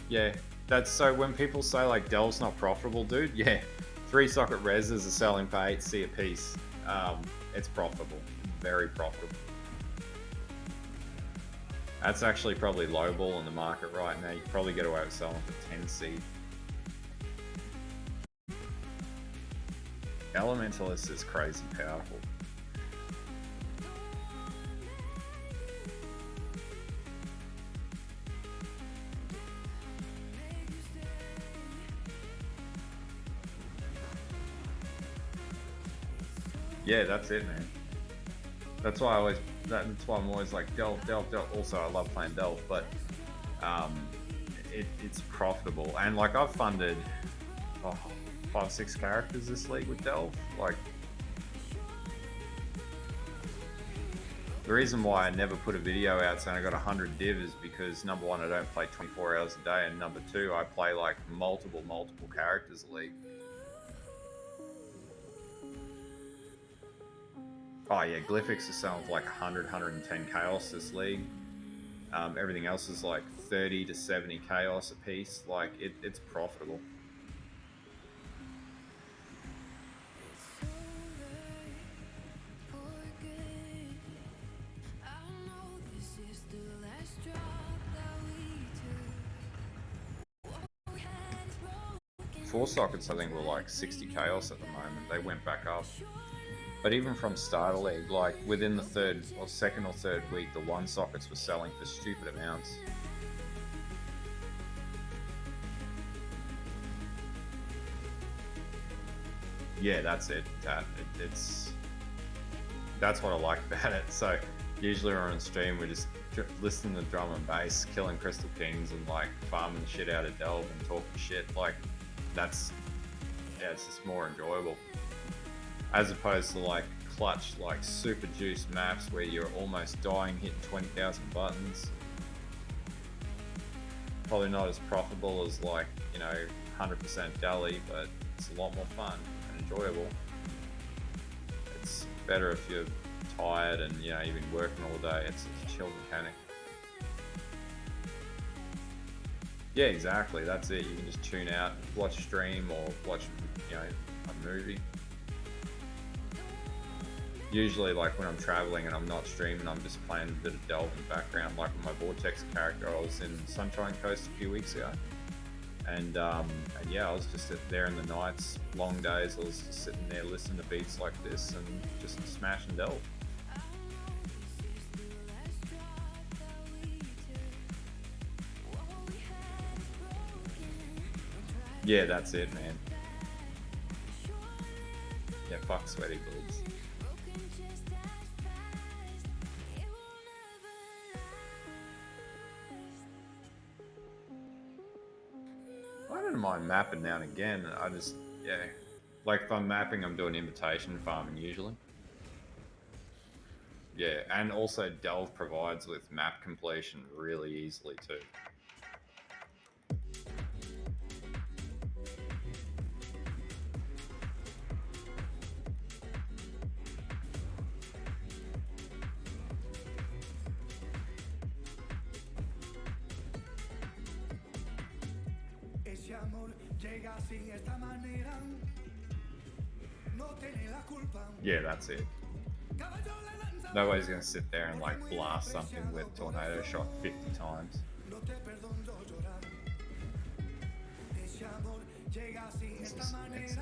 Speaker 1: Yeah, that's so when people say like Delve's not profitable, dude. Yeah, 3-socket reses are selling for 8C a piece. It's profitable, very profitable. That's actually probably lowball in the market right now. You can probably get away with selling for 10C. Elementalist is crazy powerful. Yeah, that's it, man. That's why I'm always like Delve. Also, I love playing Delve, but it's profitable. And like I've funded 5-6 characters this league with Delve. Like the reason why I never put a video out saying I got 100 div is because number one, I don't play 24 hours a day, and number two, I play like multiple characters a league. Oh yeah, Glyphics is selling for like 100, 110 chaos this league. Everything else is like 30 to 70 chaos a piece. Like it's profitable. Four sockets I think were like 60 chaos at the moment. They went back up. But even from start of league, like within the second or third week, the 1 sockets were selling for stupid amounts. Yeah, that's it. That's what I like about it. So usually we're on stream, we're just listening to drum and bass, killing Crystal Kings, and like farming the shit out of Delve and talking shit. Like it's just more enjoyable. As opposed to like clutch, like super juice maps where you're almost dying, hitting 20,000 buttons. Probably not as profitable as like, 100% Deli, but it's a lot more fun and enjoyable. It's better if you're tired and you've been working all day. It's a chill mechanic. Yeah, exactly. That's it. You can just tune out, watch stream, or watch, a movie. Usually, like when I'm traveling and I'm not streaming, I'm just playing a bit of Delve in the background. Like with my Vortex character, I was in Sunshine Coast a few weeks ago, and yeah, I was just there in the nights, long days. I was just sitting there listening to beats like this and just smashing Delve. Yeah, that's it, man. Yeah, fuck sweaty builds. I don't mind mapping now and again. I just, like if I'm mapping, I'm doing invitation farming usually. Yeah, and also Delve provides with map completion really easily too. Yeah, that's it. Nobody's gonna sit there and like blast something with tornado shot 50 times. This is amazing.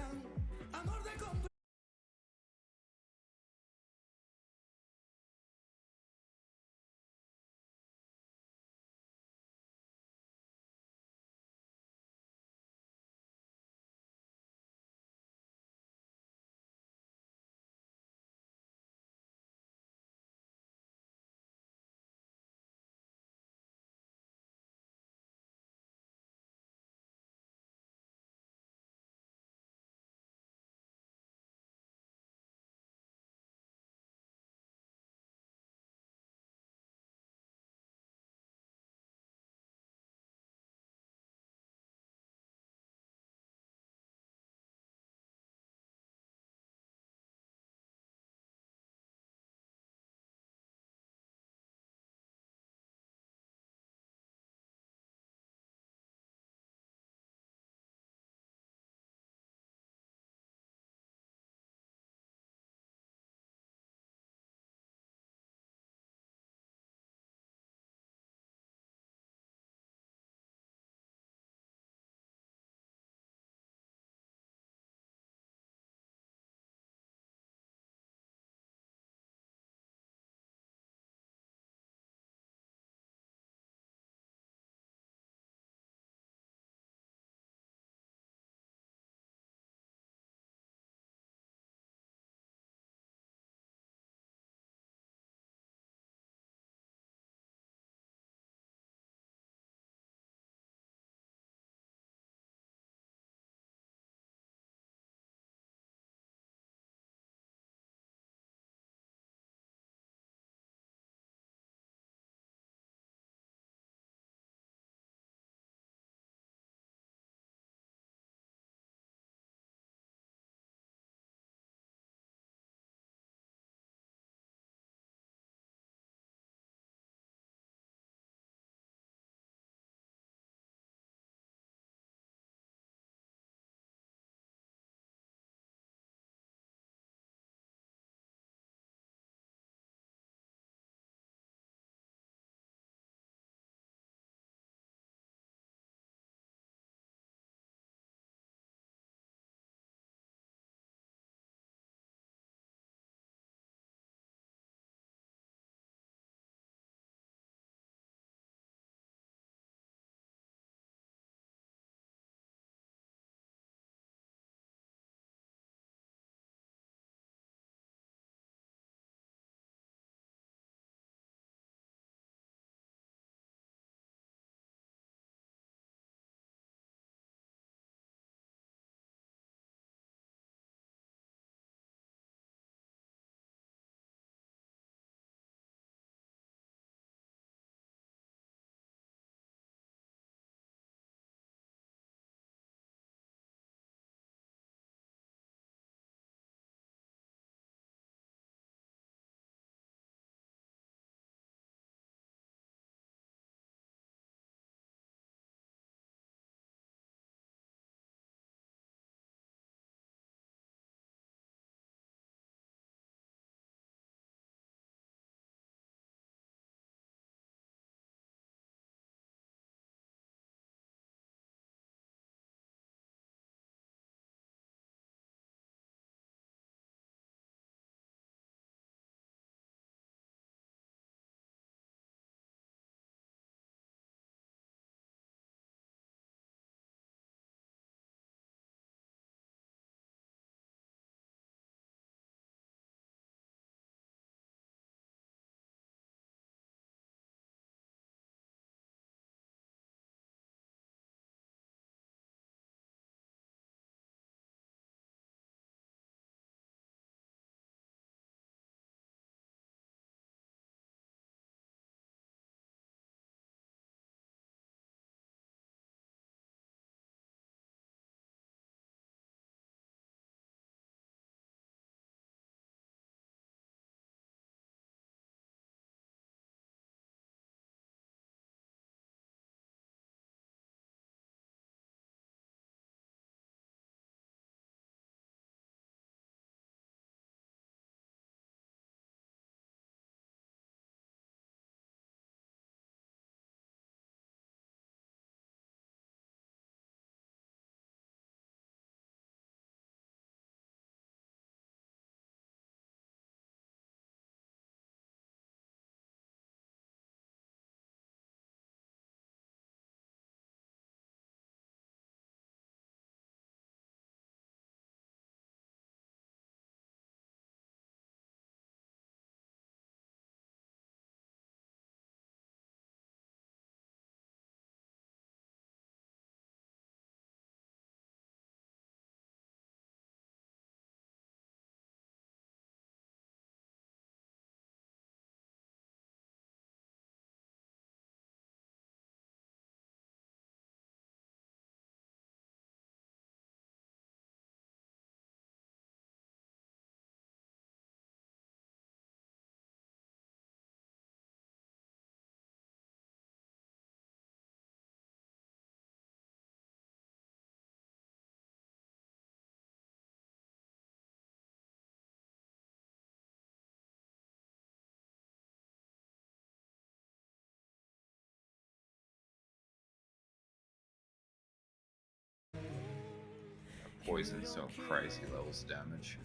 Speaker 1: poison's doing crazy levels of damage.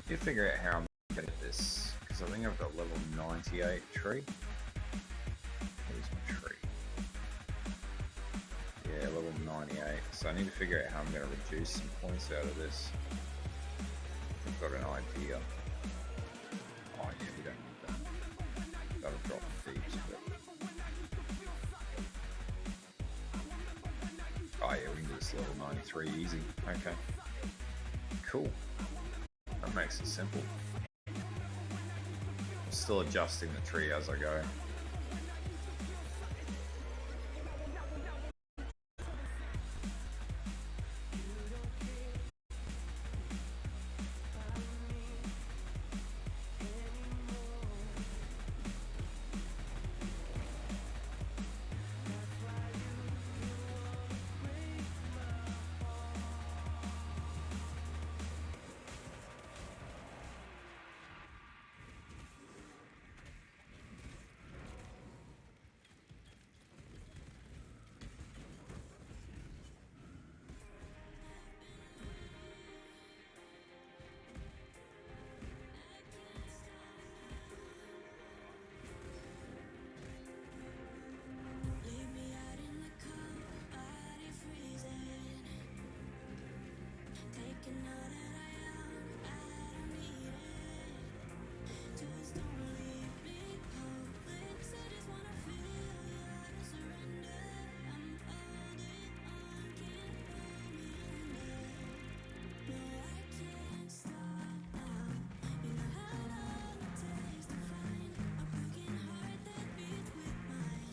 Speaker 1: You figure out how I'm gonna get this, because I think I've got level 98 tree. Where's my tree? Yeah, level 98. So I need to figure out how I'm gonna reduce some points out of this. I've got an idea. Oh yeah, we don't need that. That'll drop the deeps, but... Oh yeah, we can do this level 93 easy. Okay. Cool. That makes it simple. I'm still adjusting the tree as I go.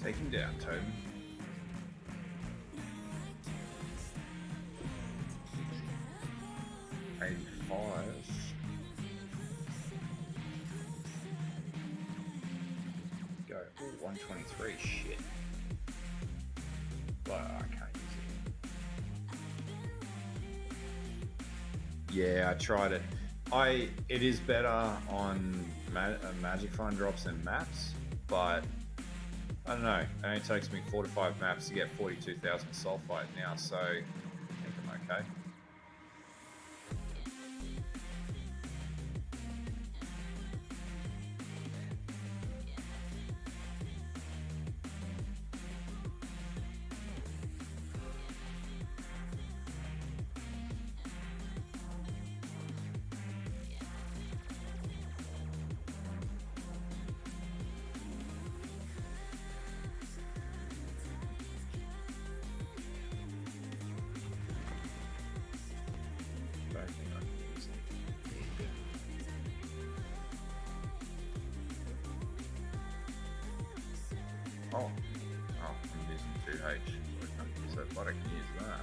Speaker 1: Take him down, Totem. Go. Ooh, 123. Shit. But I can't use it. Yeah, I tried it. It is better on Magic Find drops and maps, but I don't know. It only takes me 4 to 5 maps to get 42,000 sulfite now, so I think I'm okay. Oh, I'm using 2H, so I can't use that, but I can use that.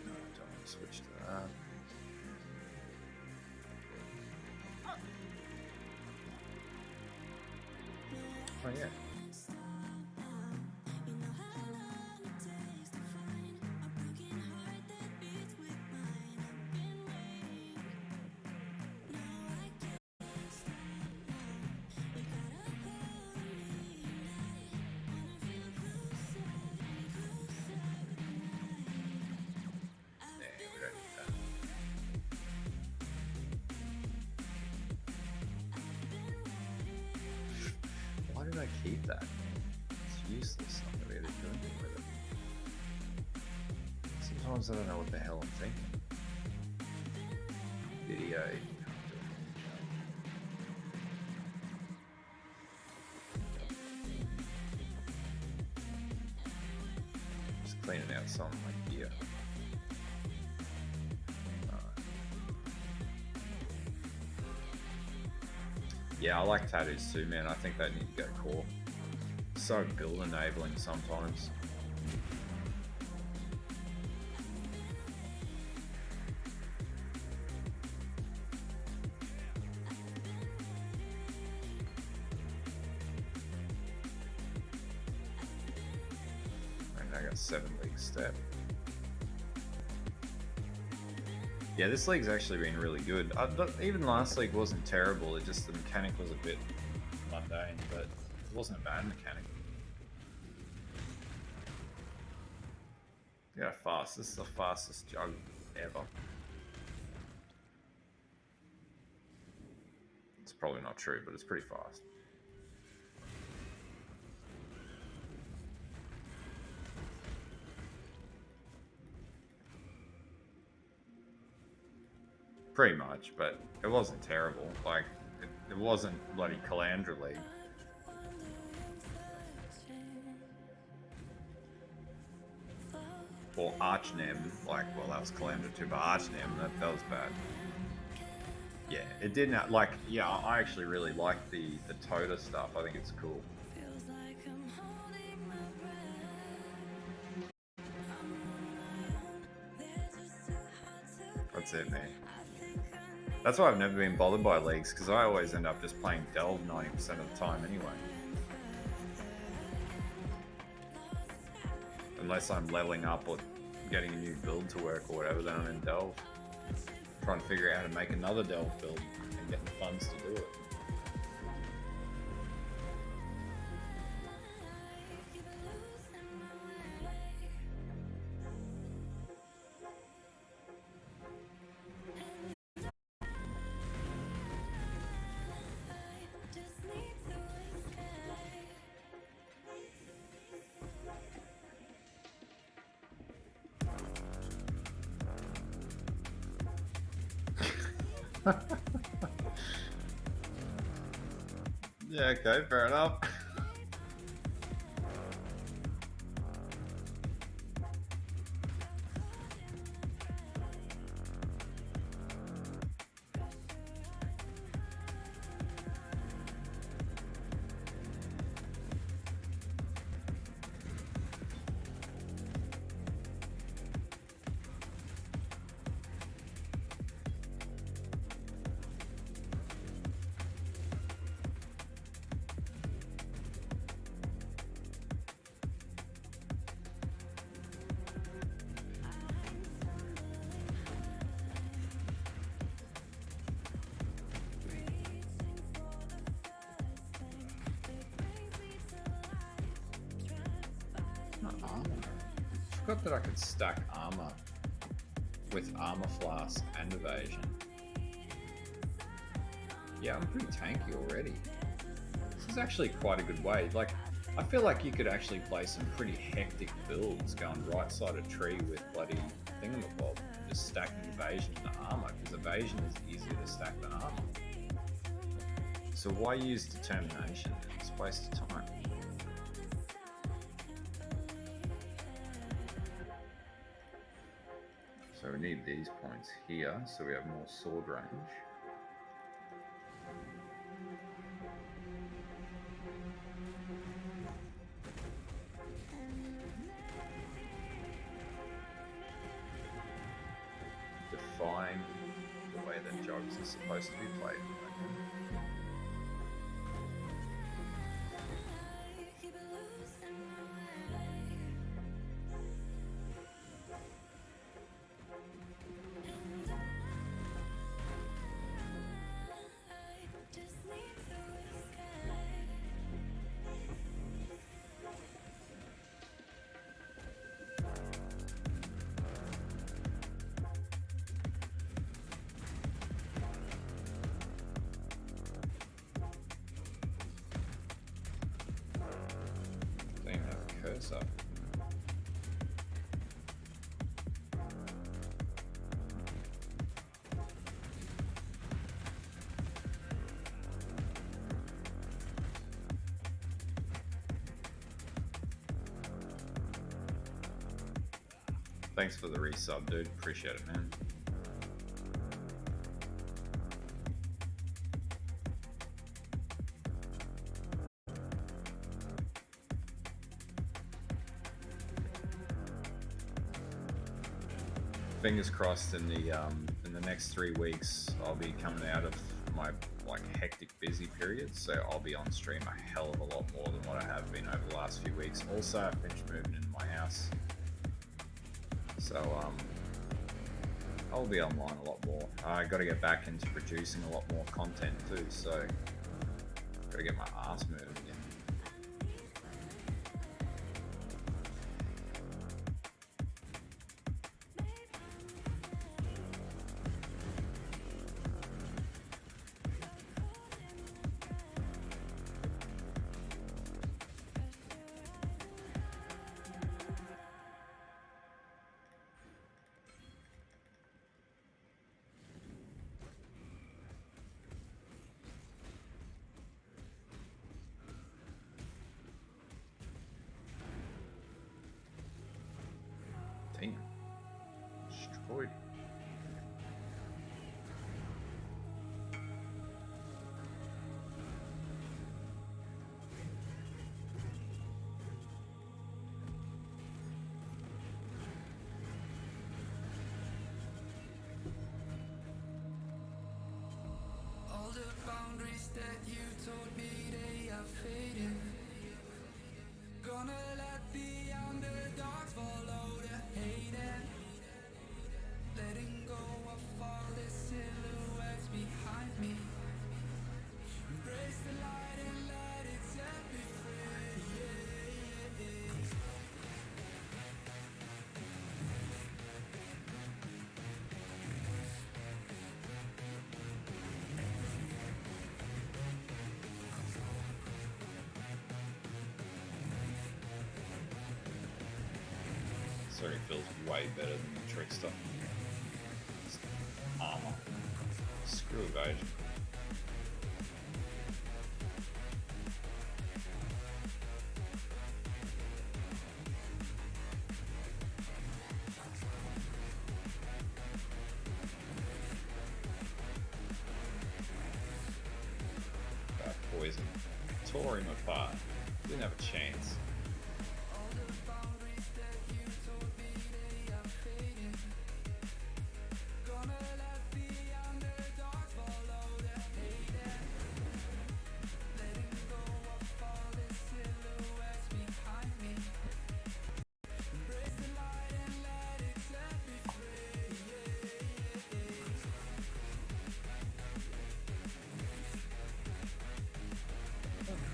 Speaker 1: No, I don't want to switch to that. Oh yeah. Why did I keep that? It's useless. I'm not going to be able to do anything with it. Sometimes I don't know what the hell I'm thinking. Video. Just cleaning out some of my gear. Yeah, I like tattoos too, man. I think they need to go core. so build enabling sometimes. I got 7 league step. Yeah, this league's actually been really good. Even last league wasn't terrible. It just the mechanic was a bit mundane, but it wasn't a bad mechanic. Yeah, fast. This is the fastest jug ever. It's probably not true, but it's pretty fast. Pretty much, but it wasn't terrible. Like, it wasn't bloody Calandra League. Or Archnem, like, well, that was Calandra too, but Archnem, that was bad. Yeah, it didn't, like, yeah, I actually really like the Tota stuff. I think it's cool. That's it, man. That's why I've never been bothered by leagues, because I always end up just playing Delve 90% of the time anyway. Unless I'm leveling up or getting a new build to work or whatever, then I'm in Delve. Trying to figure out how to make another Delve build and getting the funds to do it. Yeah, okay, fair enough. Forgot that I could stack armor with armor flask and evasion. Yeah, I'm pretty tanky already. This is actually quite a good way. Like, I feel like you could actually play some pretty hectic builds going right side of tree with bloody thingamabob, just stacking evasion and armor, because evasion is easier to stack than armor. So why use determination? It's a waste of time. So we need these points here, so we have more sword range. Define the way that jugs are supposed to be played. Up. Thanks for the resub, dude. Appreciate it, man. fingers crossed in the next 3 weeks I'll be coming out of my like hectic busy period, so I'll be on stream a hell of a lot more than what I have been over the last few weeks. Also, I finished moving into my house, so I'll be online a lot more. I got to get back into producing a lot more content too, so got to get my ass moving again. Damn. Destroyed.
Speaker 2: All the boundaries that you told me they are fading. Gonna let the underdogs follow the hating. Letting go of all the silhouettes behind me. Embrace the light and let it set me free.
Speaker 1: Sorry, feels way better than the Trickster. Armor. Screw evasion. That poison tore him apart. Didn't have a chance.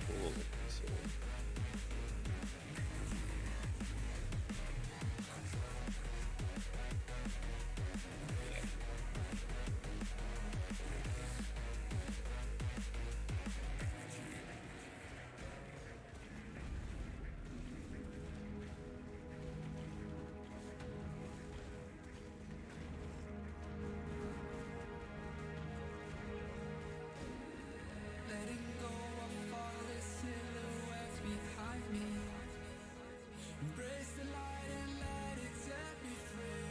Speaker 1: Cool looking sword. Yeah.
Speaker 2: Letting go of all the silhouettes behind me. Embrace the light and let it set me free.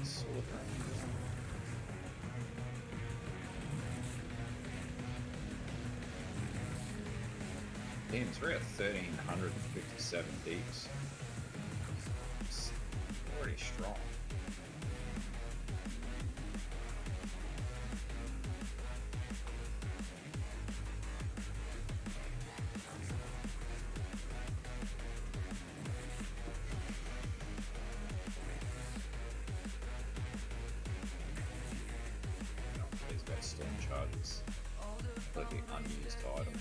Speaker 1: Sword range. Damn, it's around 1,357 deeps. It's already strong. These got storm charges. Like the unused item.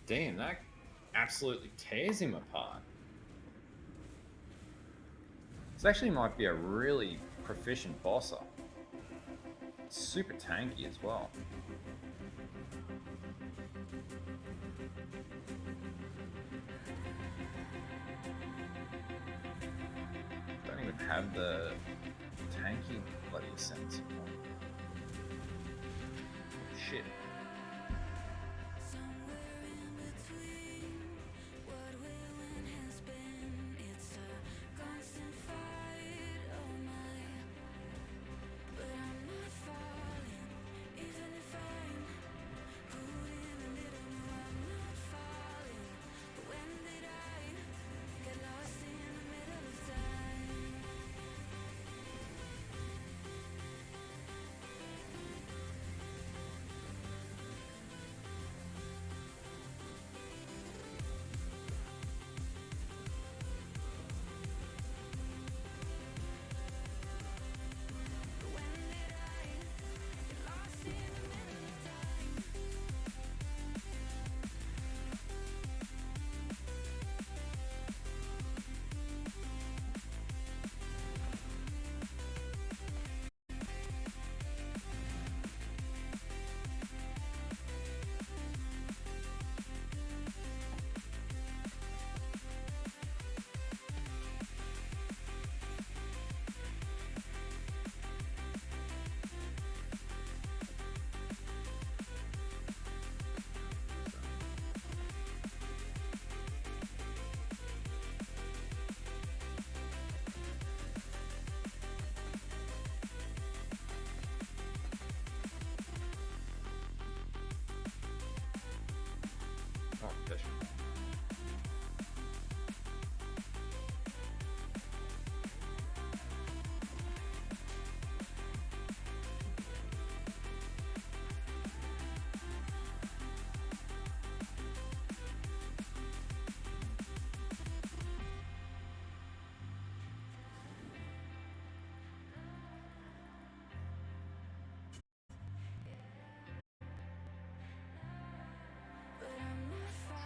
Speaker 1: Damn, that absolutely tears him apart. This actually might be a really proficient bosser. Super tanky as well. Don't even have the tanky bloody sense. Shit. Oh, fish.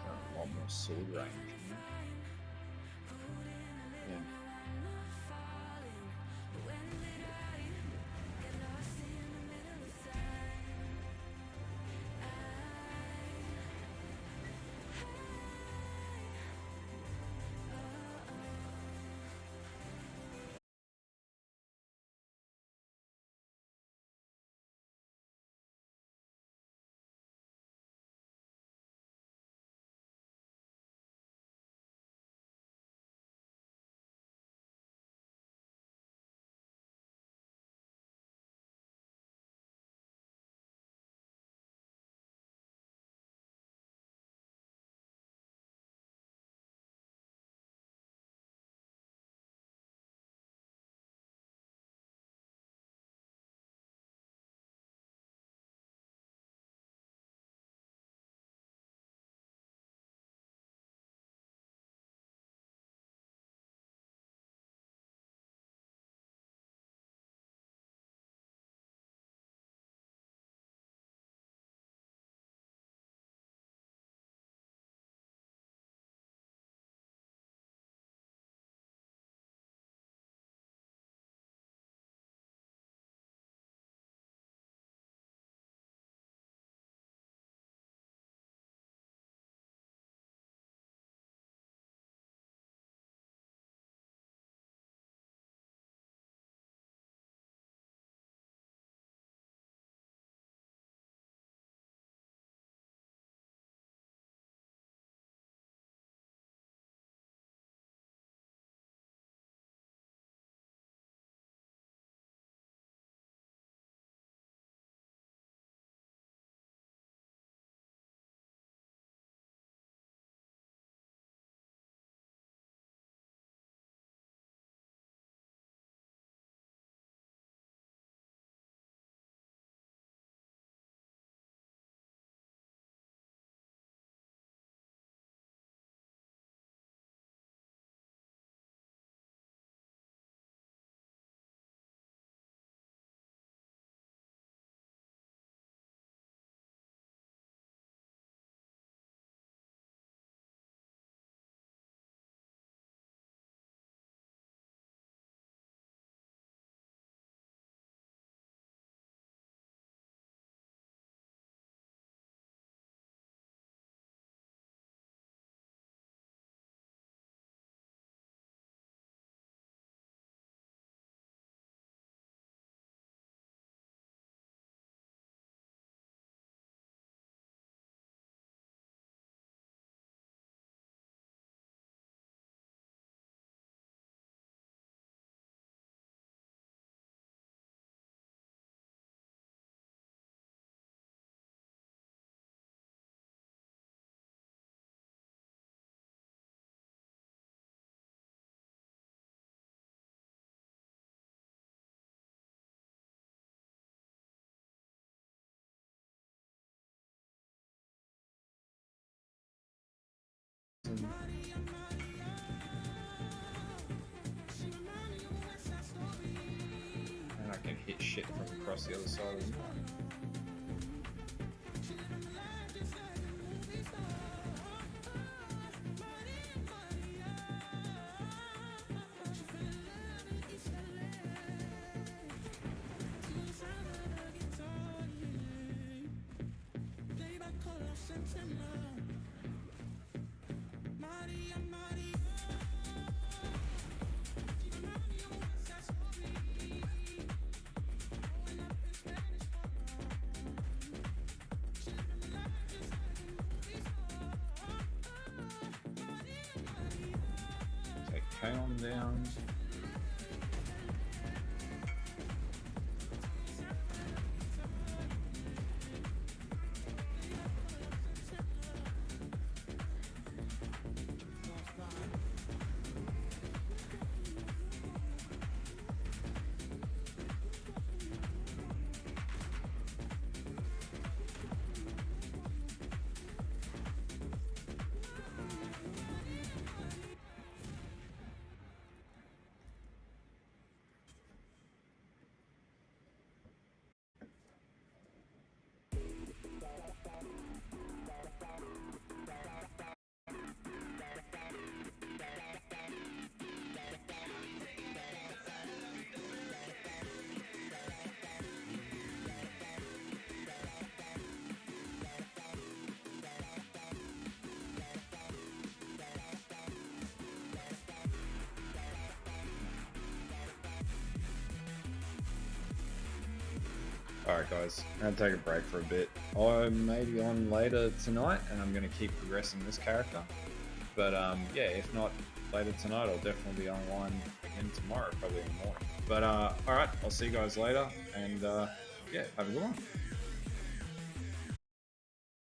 Speaker 1: A lot more sword range. and I can hit shit from across the other side of the map. Take Kaon down. Alright guys, I'm gonna take a break for a bit. I may be on later tonight and I'm gonna keep progressing this character. But yeah, if not later tonight, I'll definitely be online again tomorrow, probably in the morning. But alright, I'll see you guys later and yeah, have a good one.